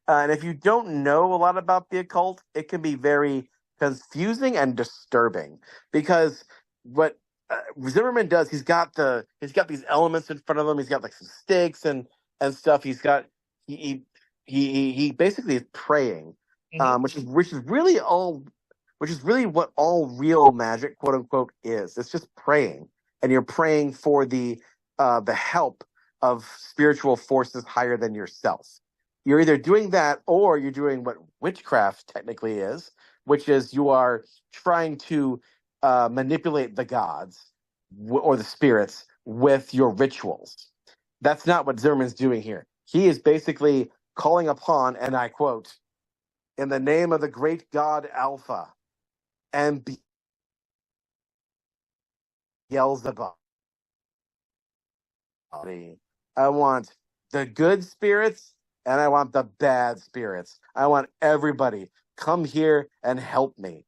And if you don't know a lot about the occult, it can be very confusing and disturbing because what Zimmerman does. He's got these elements in front of him. He's got like some stakes and stuff. He he basically is praying, Hmm. which is really what all real magic, quote unquote, is. It's just praying, and you're praying for the help of spiritual forces higher than yourself. You're either doing that or you're doing what witchcraft technically is, which is you are trying to manipulate the gods or the spirits with your rituals. That's not what Zimmerman's doing here. He is basically calling upon, and I quote, in the name of the great god Alpha and Beelzebub. I want the good spirits and I want the bad spirits. I want everybody come here and help me.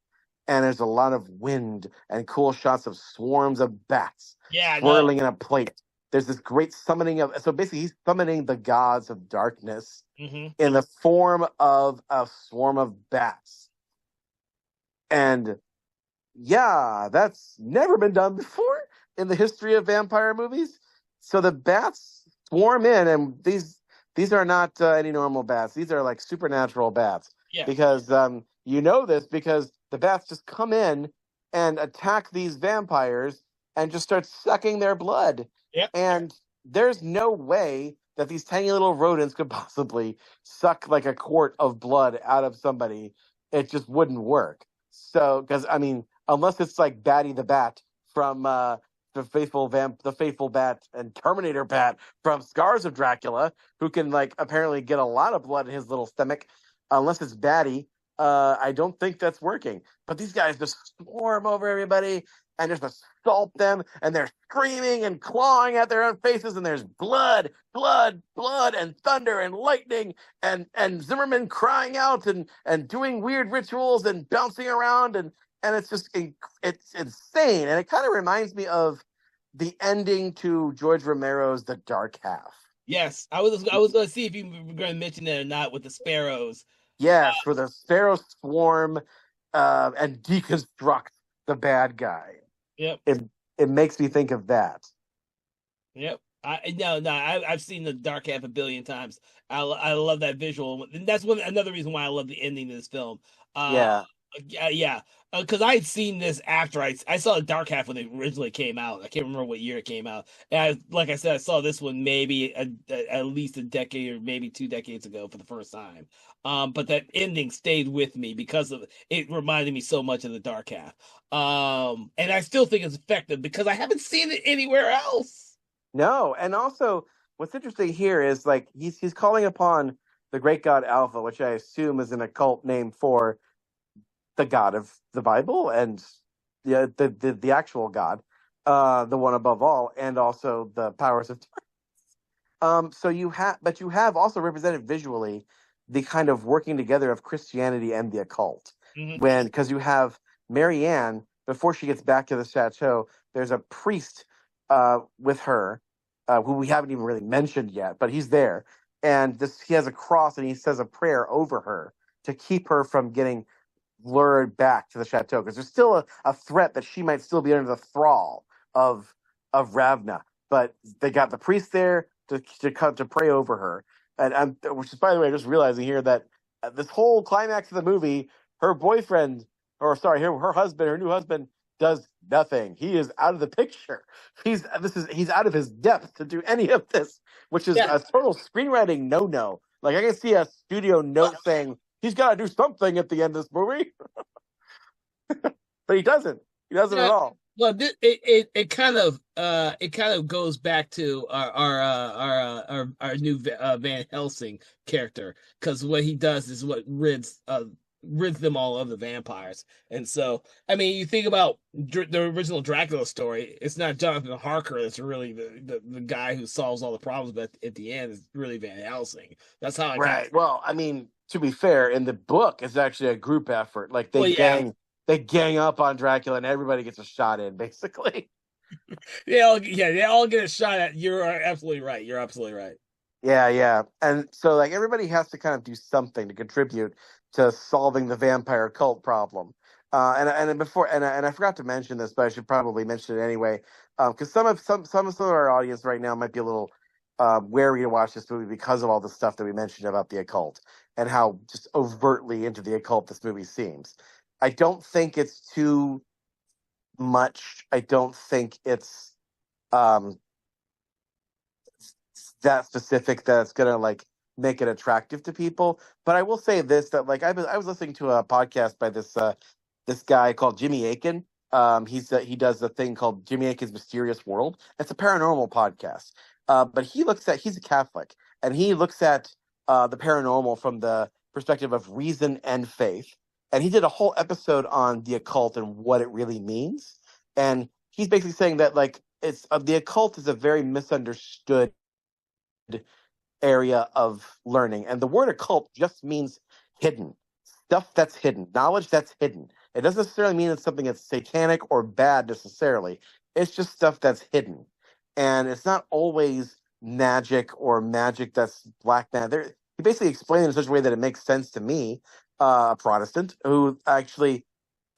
And there's a lot of wind and cool shots of swarms of bats Yeah, no. swirling in a plate. There's this great summoning of, so basically he's summoning the gods of darkness Hmm. in the form of a swarm of bats. And yeah, that's never been done before in the history of vampire movies. So the bats swarm in, and these are not any normal bats. These are like supernatural bats Yeah. because you know this because the bats just come in and attack these vampires and just start sucking their blood. Yep. And there's no way that these tiny little rodents could possibly suck like a quart of blood out of somebody. It just wouldn't work. So, because I mean, unless it's like Batty the Bat from the faithful Bat and Terminator Bat from Scars of Dracula, who can like apparently get a lot of blood in his little stomach. Unless it's Batty, I don't think that's working. But these guys just swarm over everybody and just assault them, and they're screaming and clawing at their own faces, and there's blood, blood, blood, and thunder and lightning, and Zimmerman crying out and doing weird rituals and bouncing around and it's just it's insane, and it kind of reminds me of the ending to George Romero's The Dark Half. Yes, I was going to see if you were going to mention that or not with the sparrows. Yes, where the sparrows swarm and deconstruct the bad guy. Yep. It it makes me think of that. Yep. I've seen the Dark Half a billion times. I love that visual, and that's another reason why I love the ending of this film. Uh, Yeah, yeah, because I had seen this after I saw the Dark Half when it originally came out. I can't remember what year it came out. And like I said, I saw this one maybe at least a decade or maybe 2 decades ago for the first time. But that ending stayed with me because of it reminded me so much of the Dark Half. And I still think it's effective because I haven't seen it anywhere else. no, and also what's interesting here is like he's calling upon the great god Alpha, which I assume is an occult name for the God of the Bible and the actual God, the one above all, and also the powers of. So you have also represented visually the kind of working together of Christianity and the occult. Hmm. Because you have Marianne before she gets back to the chateau, there's a priest with her, who we haven't even really mentioned yet, but he's there, and this he has a cross and he says a prayer over her to keep her from getting lured back to the chateau because there's still a threat that she might still be under the thrall of Ravna. But they got the priest there to pray over her, and which is by the way, just realizing here that this whole climax of the movie, her boyfriend, or sorry, her husband, her new husband, does nothing. He is out of the picture. He's out of his depth to do any of this, which is Yeah. a total screenwriting no. Like I can see a studio note saying he's got to do something at the end of this movie, but he doesn't. He doesn't at Yeah. all. Well, it kind of goes back to our new Van Helsing character because what he does is what rids them all of the vampires. And so, I mean, you think about the original Dracula story, it's not Jonathan Harker that's really the guy who solves all the problems, but at the end, it's really Van Helsing. That's how I kind of. Right. Well, I mean, to be fair, in the book, it's actually a group effort. Like Well, yeah, they gang up on Dracula, and everybody gets a shot in, basically. they all get a shot at. You're absolutely right. You're absolutely right. Yeah. And so, like, everybody has to kind of do something to contribute to solving the vampire cult problem. And I forgot to mention this, but I should probably mention it anyway, because some of our audience right now might be a little wary to watch this movie because of all the stuff that we mentioned about the occult and how just overtly into the occult this movie seems. I don't think it's too much. I don't think it's um, that specific that it's gonna like make it attractive to people. But I will say this, that like I was listening to a podcast by this guy called Jimmy Akin. He does a thing called Jimmy Akin's Mysterious World. It's a paranormal podcast. But he's a Catholic, and he looks at the paranormal from the perspective of reason and faith. And he did a whole episode on the occult and what it really means. And he's basically saying that like it's the occult is a very misunderstood area of learning. And the word occult just means hidden. Stuff that's hidden, knowledge that's hidden. It doesn't necessarily mean it's something that's satanic or bad necessarily. It's just stuff that's hidden. And it's not always magic that's black magic. He basically explained it in such a way that it makes sense to me, a Protestant who actually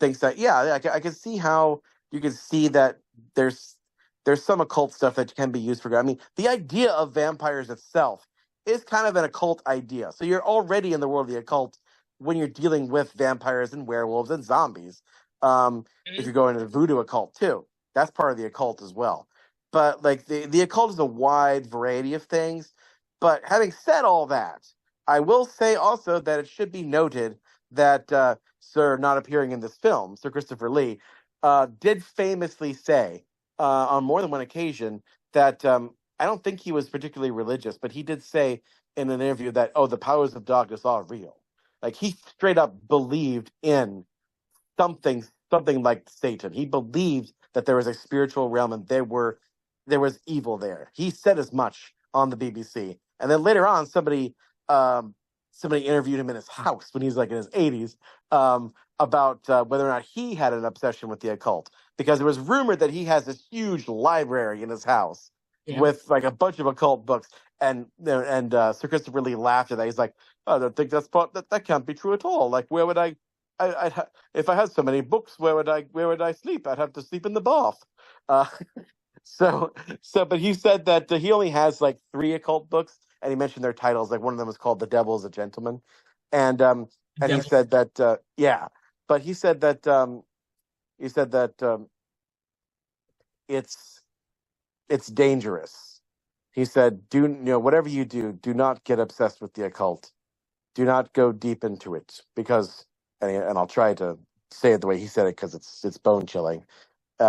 thinks that, yeah, I can see how you can see that there's there's some occult stuff that can be used for good. I mean, the idea of vampires itself is kind of an occult idea. So you're already in the world of the occult when you're dealing with vampires and werewolves and zombies. If Mhm. you're going to the voodoo occult too, that's part of the occult as well. But like the occult is a wide variety of things. But having said all that, I will say also that it should be noted that Sir not appearing in this film, Sir Christopher Lee, did famously say on more than one occasion that I don't think he was particularly religious, but he did say in an interview that, oh, the powers of darkness are real. Like he straight up believed in something like Satan. He believed that there was a spiritual realm and there was evil there. He said as much on the BBC. And then later on, somebody interviewed him in his house when he was like in his 80s about whether or not he had an obsession with the occult, because it was rumored that he has this huge library in his house Yeah. with like a bunch of occult books. And Sir Christopher Lee laughed at that. He's like, I don't think that can't be true at all. Like, where would if I had so many books, where would I sleep? I'd have to sleep in the bath. Uh, but he said that he only has like three occult books, and he mentioned their titles. Like one of them was called "The Devil is a Gentleman," and um, and he Devil. said that yeah, but he said that it's dangerous. He said, whatever you do, do not get obsessed with the occult. Do not go deep into it because, and I'll try to say it the way he said it because it's bone chilling.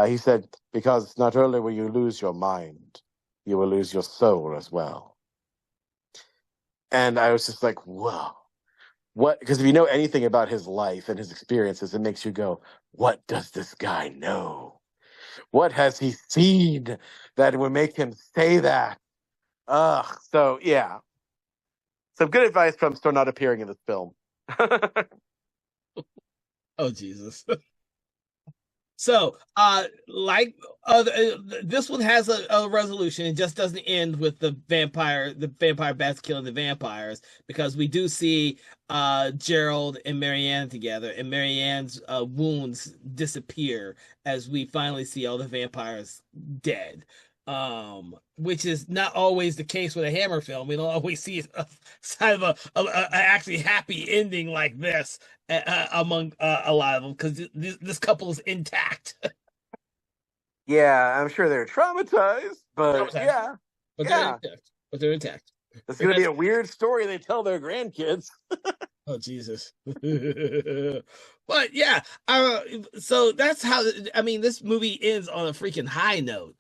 He said, because not only will you lose your mind, you will lose your soul as well. And I was just like, whoa. What? Because if you know anything about his life and his experiences, it makes you go, what does this guy know? What has he seen that would make him say that? Ugh. So, yeah. Some good advice from Star not appearing in this film. Oh Jesus. So, this one has a resolution. It just doesn't end with the vampire bats killing the vampires, because we do see Gerald and Marianne together, and Marianne's wounds disappear as we finally see all the vampires dead. Which is not always the case with a Hammer film. We don't always see a side of a actually happy ending like this among a lot of them, because this couple is intact. Yeah, I'm sure they're traumatized, but Traumatized, yeah, but they're yeah. intact. But they're intact. It's going to be a weird story they tell their grandkids. Oh Jesus. But yeah, so that's how, I mean, this movie ends on a freaking high note.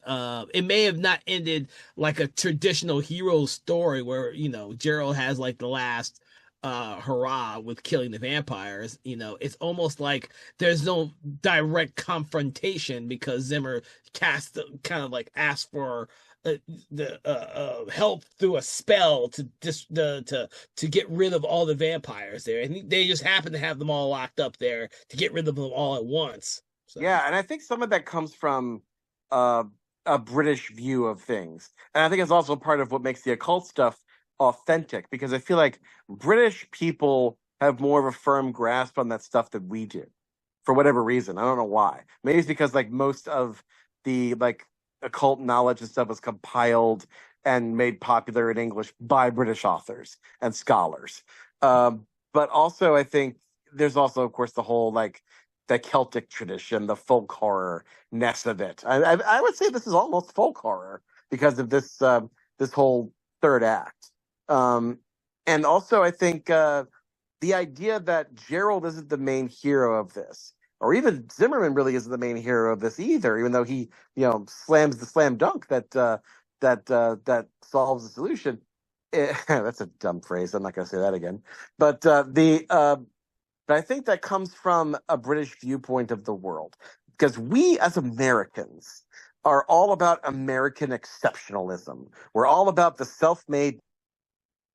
It may have not ended like a traditional hero story where, Gerald has like the last hurrah with killing the vampires. It's almost like there's no direct confrontation, because Zimmer cast kind of like asked for the help through a spell to just to get rid of all the vampires there, and they just happen to have them all locked up there to get rid of them all at once. So Yeah, and I think some of that comes from uh, a British view of things. And I think it's also part of what makes the occult stuff authentic, because I feel like British people have more of a firm grasp on that stuff than we do. for whatever reason. I don't know why. Maybe it's because like most of the like occult knowledge and stuff was compiled and made popular in English by British authors and scholars. But also, I think there's also, of course, the whole like the Celtic tradition, the folk horror ness of it. I would say this is almost folk horror because of this whole third act. And also, I think the idea that Gerald isn't the main hero of this, or even Zimmerman really isn't the main hero of this either, even though he, slams the slam dunk that solves the solution. That's a dumb phrase. I'm not going to say that again. But but I think that comes from a British viewpoint of the world, because we as Americans are all about American exceptionalism. We're all about the self-made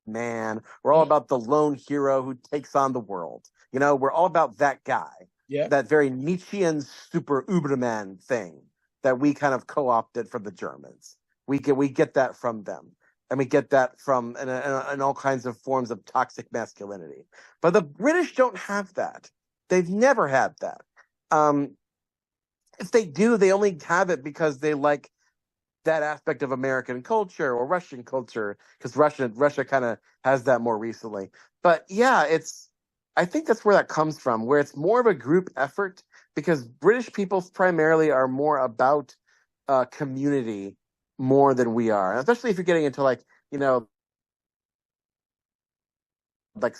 man. We're all about the lone hero who takes on the world. We're all about that guy, Yeah. that very Nietzschean super Uberman thing that we kind of co-opted from the Germans. We get that from them, and we get that from in all kinds of forms of toxic masculinity. But the British don't have that. They've never had that. If they do, they only have it because they like that aspect of American culture or Russian culture, because Russia kind of has that more recently. But yeah, I think that's where that comes from, where it's more of a group effort, because British people primarily are more about community more than we are, and especially if you're getting into like like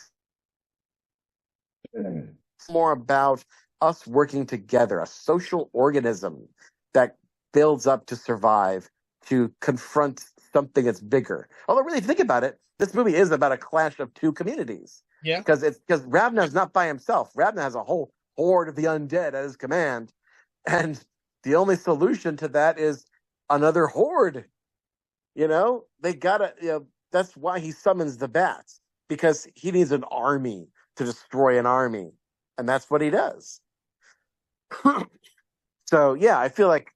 more about us working together, a social organism that builds up to survive, to confront something that's bigger. Although, really, if you think about it, this movie is about a clash of two communities. Yeah. Because Ravna's not by himself. Ravna has a whole horde of the undead at his command, and the only solution to that is another horde. They gotta. That's why he summons the bats, because he needs an army to destroy an army, and that's what he does. So yeah, I feel like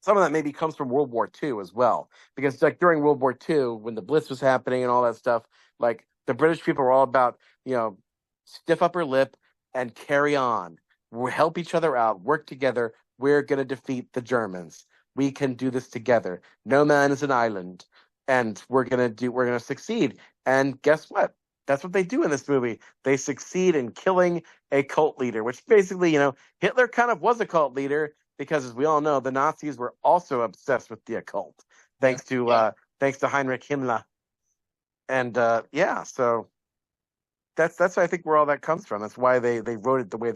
some of that maybe comes from World War II as well, because like during World War II, when the Blitz was happening and all that stuff, like the British people were all about stiff upper lip and carry on. We'll help each other out, work together. We're gonna defeat the Germans. We can do this together. No man is an island, and we're gonna succeed. And guess what? That's what they do in this movie. They succeed in killing a cult leader, which basically, Hitler kind of was a cult leader, because, as we all know, the Nazis were also obsessed with the occult, thanks to Heinrich Himmler. And so that's why I think where all that comes from. That's why they wrote it the way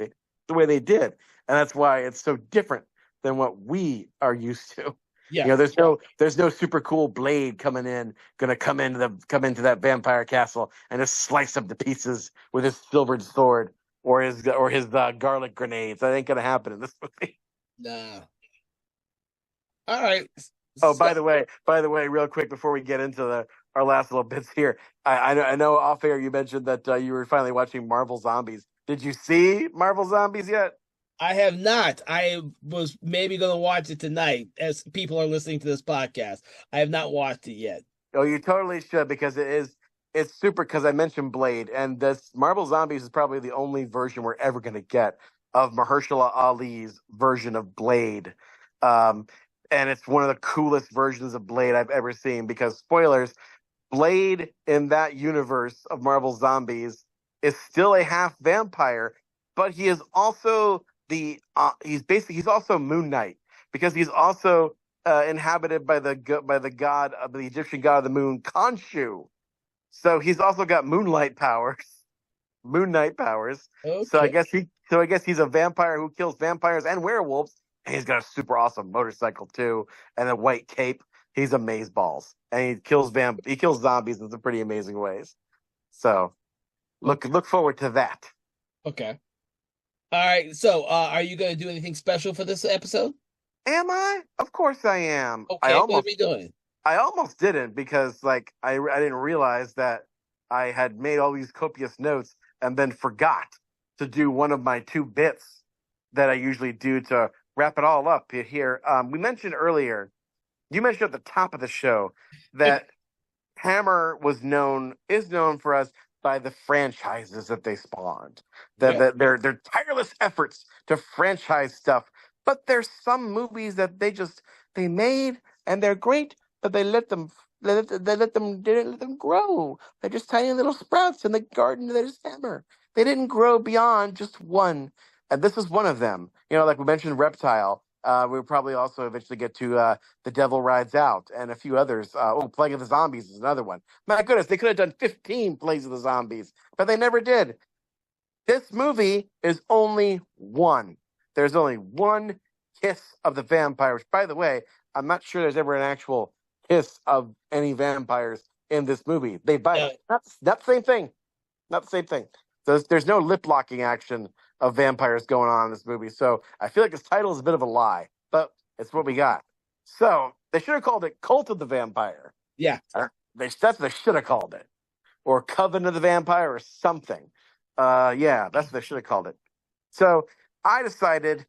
they did, and that's why it's so different than what we are used to. Yeah. There's no super cool Blade gonna come into that vampire castle and just slice up the pieces with his silvered sword or his garlic grenades. That ain't gonna happen in this movie. Nah. All right. Oh, So, by the way, real quick before we get into our last little bits here, I know off air you mentioned that you were finally watching Marvel Zombies. Did you see Marvel Zombies yet? I have not. I was maybe going to watch it tonight as people are listening to this podcast. I have not watched it yet. Oh, you totally should, because it's super, because I mentioned Blade, and this Marvel Zombies is probably the only version we're ever going to get of Mahershala Ali's version of Blade. And it's one of the coolest versions of Blade I've ever seen, because spoilers, Blade in that universe of Marvel Zombies is still a half vampire, but he is also he's also Moon Knight, because he's also inhabited by the god of the Egyptian god of the moon, Khonshu. So he's also got moonlight powers, Moon Knight powers. So Okay. I guess he's a vampire who kills vampires and werewolves, and he's got a super awesome motorcycle too, and a white cape. He's amazeballs, and he kills zombies in some pretty amazing ways. So look forward to that. Okay. All right. So, are you going to do anything special for this episode? Am I? Of course I am. Okay. What are we doing? I almost didn't, because like I didn't realize that I had made all these copious notes and then forgot to do one of my two bits that I usually do to wrap it all up here. We mentioned earlier, you mentioned at the top of the show that Hammer is known for us by the franchises that they spawned. Yeah. Their tireless efforts to franchise stuff. But there's some movies that they made and they're great, but they didn't let them grow. They're just tiny little sprouts in the garden of their hammer. They didn't grow beyond just one. And this is one of them. Like we mentioned Reptile. We'll probably also eventually get to The Devil Rides Out and a few others. Plague of the Zombies is another one. My goodness, they could have done 15 Plagues of the Zombies, but they never did. This movie is only one. There's only one kiss of the vampire, which, by the way, I'm not sure there's ever an actual kiss of any vampires in this movie. They bite. Not the same thing. Not the same thing. There's no lip locking action of vampires going on in this movie. So I feel like this title is a bit of a lie, but it's what we got. So they should have called it Cult of the Vampire. Yeah. That's what they should have called it. Or Coven of the Vampire or something. Yeah, that's what they should have called it. So I decided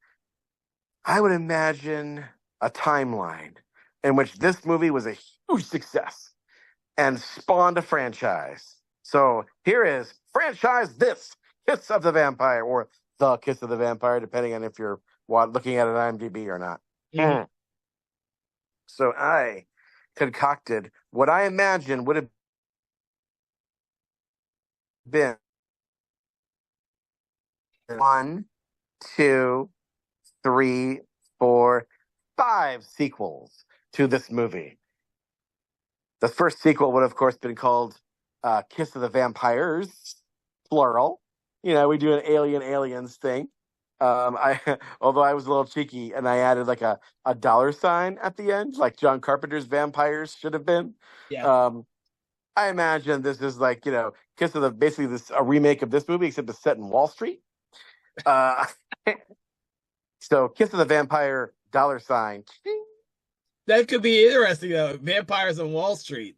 I would imagine a timeline in which this movie was a huge success and spawned a franchise. So here is franchise this Kiss of the Vampire, or The Kiss of the Vampire, depending on if you're looking at an IMDb or not. Mm-hmm. So I concocted what I imagine would have been 1, 2, 3, 4, 5 sequels to this movie. The first sequel would, of course, been called Kiss of the Vampires, plural. We do an aliens thing. Although I was a little cheeky and I added like a dollar sign at the end, like John Carpenter's Vampires should have been. Yeah. I imagine this is like, Kiss of the basically a remake of this movie, except it's set in Wall Street. So Kiss of the Vampire, dollar sign. That could be interesting, though. Vampires on Wall Street.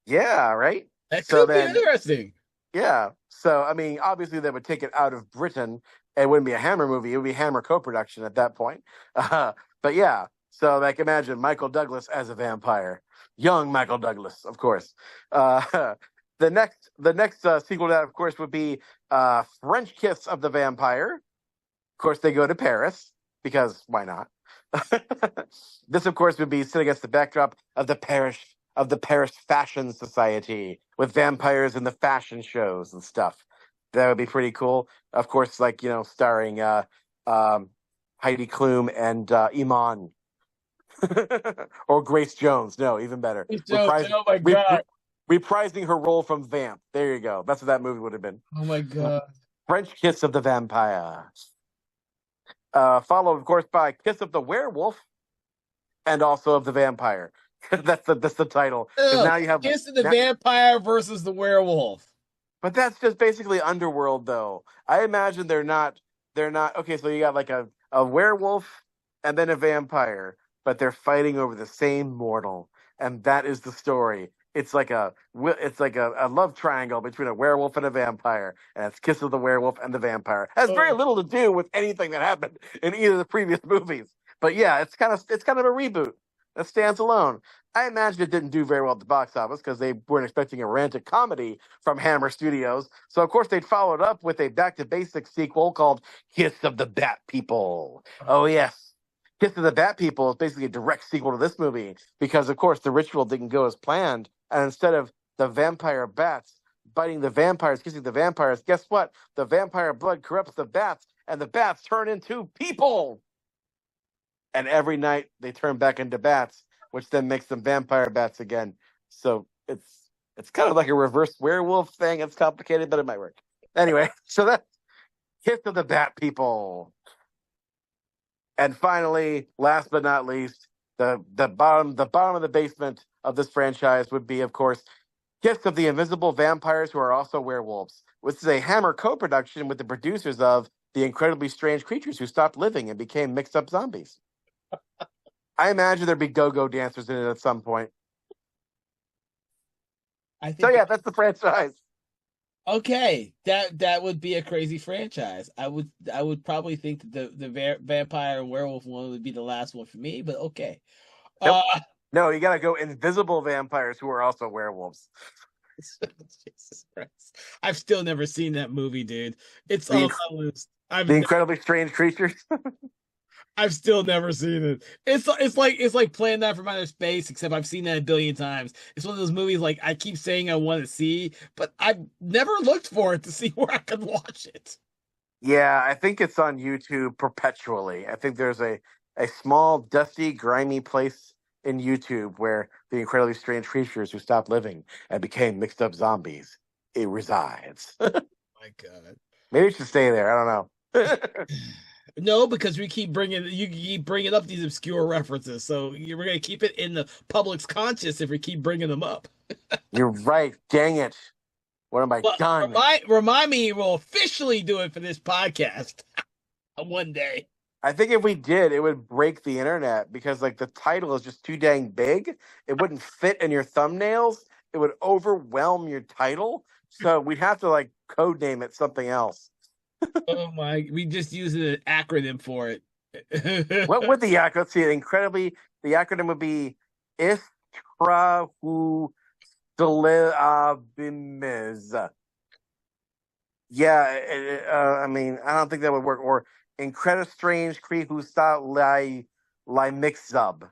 Yeah, right? That could be interesting. Yeah. So, I mean, obviously they would take it out of Britain. It wouldn't be a Hammer movie. It would be Hammer co-production at that point. But yeah. So, like, imagine Michael Douglas as a vampire. Young Michael Douglas, of course. The next sequel to that, of course, would be French Kiss of the Vampire. Of course, they go to Paris, because why not? This, of course, would be set against the backdrop of the Paris Fashion Society with vampires in the fashion shows and stuff. That would be pretty cool. Of course, like, starring Heidi Klum and Iman. Or Grace Jones. No, even better. Oh my God. Reprising her role from Vamp. There you go. That's what that movie would have been. Oh my God. French Kiss of the Vampire. Followed, of course, by Kiss of the Werewolf and also of the Vampire. that's the title. Now you have Kiss of the Vampire versus the Werewolf. But that's just basically Underworld, though. I imagine they're not. Okay, so you got like a werewolf and then a vampire, but they're fighting over the same mortal, and that is the story. It's like a love triangle between a werewolf and a vampire, and it's Kiss of the Werewolf and the Vampire. It has very little to do with anything that happened in either of the previous movies. But yeah, it's kind of a reboot that stands alone. I imagine it didn't do very well at the box office because they weren't expecting a romantic comedy from Hammer Studios. So, of course, they'd followed up with a back-to-basics sequel called Kiss of the Bat People. Oh, yes. Kiss of the Bat People is basically a direct sequel to this movie because, of course, the ritual didn't go as planned. And instead of the vampire bats biting the vampires, kissing the vampires, guess what? The vampire blood corrupts the bats, and the bats turn into people. And every night they turn back into bats, which then makes them vampire bats again. So it's kind of like a reverse werewolf thing. It's complicated, but it might work. Anyway, so that's Kiss of the Bat People. And finally, last but not least, the bottom of the basement of this franchise would be, of course, Kiss of the Invisible Vampires Who Are Also Werewolves, which is a Hammer co-production with the producers of The Incredibly Strange Creatures Who Stopped Living and Became Mixed Up Zombies. I imagine there'd be go-go dancers in it at some point. So yeah, that's the franchise. Okay, that would be a crazy franchise. I would probably think that the vampire and werewolf one would be the last one for me, but okay. Nope. No, you gotta go invisible vampires who are also werewolves. Jesus Christ. I've still never seen that movie, dude. It's The, on my list. the Incredibly Strange Creatures. I've still never seen it. It's like playing that from outer space, except I've seen that a billion times. It's one of those movies like I keep saying I want to see, but I've never looked for it to see where I could watch it. Yeah, I think it's on YouTube perpetually. I think there's a small, dusty, grimy place in YouTube where the incredibly strange creatures who stopped living and became mixed up zombies, it resides. My God. Maybe it should stay there. I don't know. No, because you keep bringing up these obscure references, so we're gonna keep it in the public's conscious if we keep bringing them up. You're right. Dang it. What have I Well, done? remind me, we'll officially do it for this podcast one day. I think if we did, it would break the internet because like the title is just too dang big. It wouldn't fit in your thumbnails. It would overwhelm your title. So we'd have to like code name it something else. Oh my, we just use an acronym for it. What would the acronym? Let's see. The acronym would be Istrahu Stilabimiz. Yeah, I mean, I don't think that would work. Or Incredible Strange Krihusta Lai Mixub.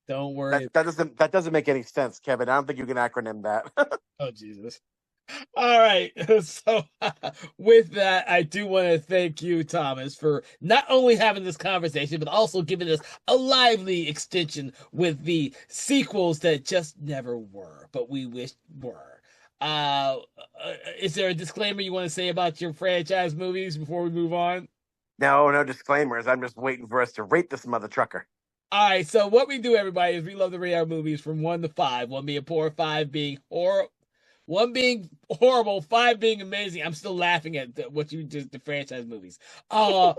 Don't worry. That doesn't make any sense, Kevin. I don't think you can acronym that. Oh Jesus. All right. So with that, I do want to thank you, Thomas, for not only having this conversation, but also giving us a lively extension with the sequels that just never were, but we wished were. Is there a disclaimer you want to say about your franchise movies before we move on? No disclaimers. I'm just waiting for us to rate this mother trucker. All right. So what we do, everybody, is we love to rate our movies from 1 to 5. 1 being poor, 5 being horror. 1 being horrible, 5 being amazing. I'm still laughing at what you just the franchise movies. But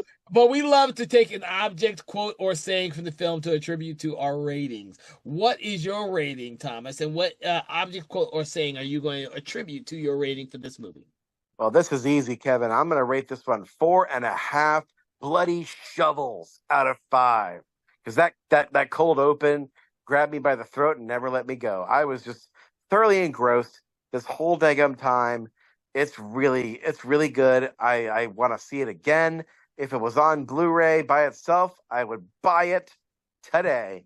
we love to take an object, quote, or saying from the film to attribute to our ratings. What is your rating, Thomas? And what object, quote, or saying are you going to attribute to your rating for this movie? Well, this is easy, Kevin. I'm going to rate this one 4.5 bloody shovels out of 5. Because that cold open grabbed me by the throat and never let me go. I was just thoroughly engrossed this whole daggum time. It's really good. I want to see it again. If it was on Blu-ray by itself, I would buy it today.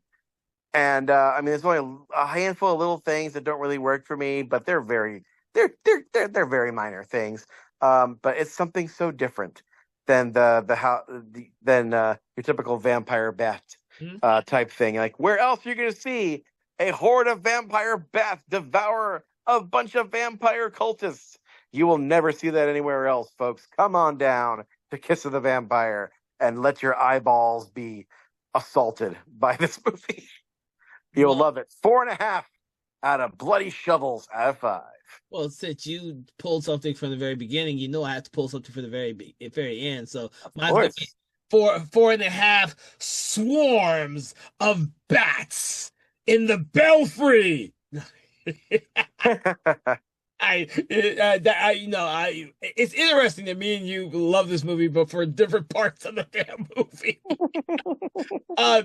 And I mean, there's only a handful of little things that don't really work for me, but they're very minor things. But it's something so different than your typical vampire bat type thing. Like, where else are you going to see a horde of vampire bats devour a bunch of vampire cultists? You will never see that anywhere else, folks. Come on down to Kiss of the Vampire and let your eyeballs be assaulted by this movie. You'll love it. 4.5 out of bloody shovels out of 5. Well, since you pulled something from the very beginning, you know I have to pull something from the very end. So mine's going to be 4.5 swarms of bats in the belfry. It's interesting that me and you love this movie, but for different parts of the damn movie.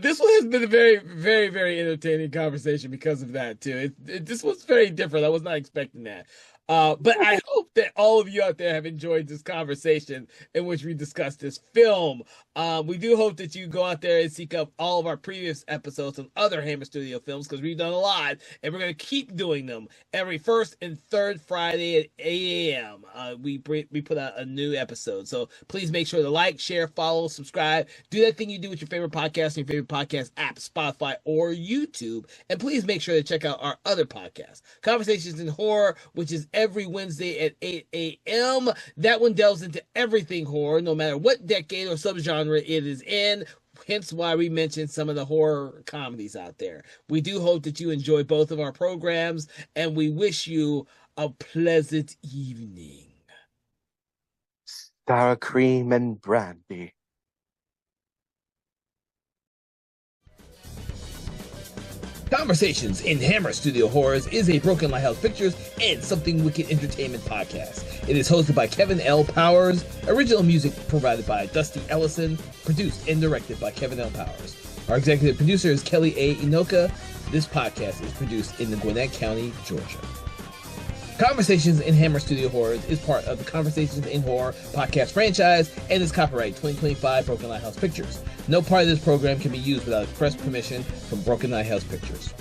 This one has been a very, very, very entertaining conversation because of that too. This was very different. I was not expecting that. But I hope that all of you out there have enjoyed this conversation in which we discussed this film. We do hope that you go out there and seek up all of our previous episodes on other Hammer Studio films, because we've done a lot, and we're going to keep doing them every first and third Friday at 8 a.m. We put out a new episode. So please make sure to like, share, follow, subscribe. Do that thing you do with your favorite podcast and your favorite podcast app, Spotify or YouTube. And please make sure to check out our other podcast, Conversations in Horror, which is every Wednesday at 8 a.m. That one delves into everything horror, no matter what decade or subgenre it is in. Hence why we mentioned some of the horror comedies out there. We do hope that you enjoy both of our programs, and we wish you a pleasant evening. Sour cream and brandy. Conversations in Hammer Studio Horrors is a Broken Lighthouse Pictures and Something Wicked Entertainment podcast. It is hosted by Kevin L. Powers, original music provided by Dusty Ellison, produced and directed by Kevin L. Powers. Our executive producer is Kelly A. Inoka. This podcast is produced in the Gwinnett County, Georgia. Conversations in Hammer Studio Horrors is part of the Conversations in Horror podcast franchise and is copyright 2025 Broken Lighthouse Pictures. No part of this program can be used without express permission from Broken Lighthouse Pictures.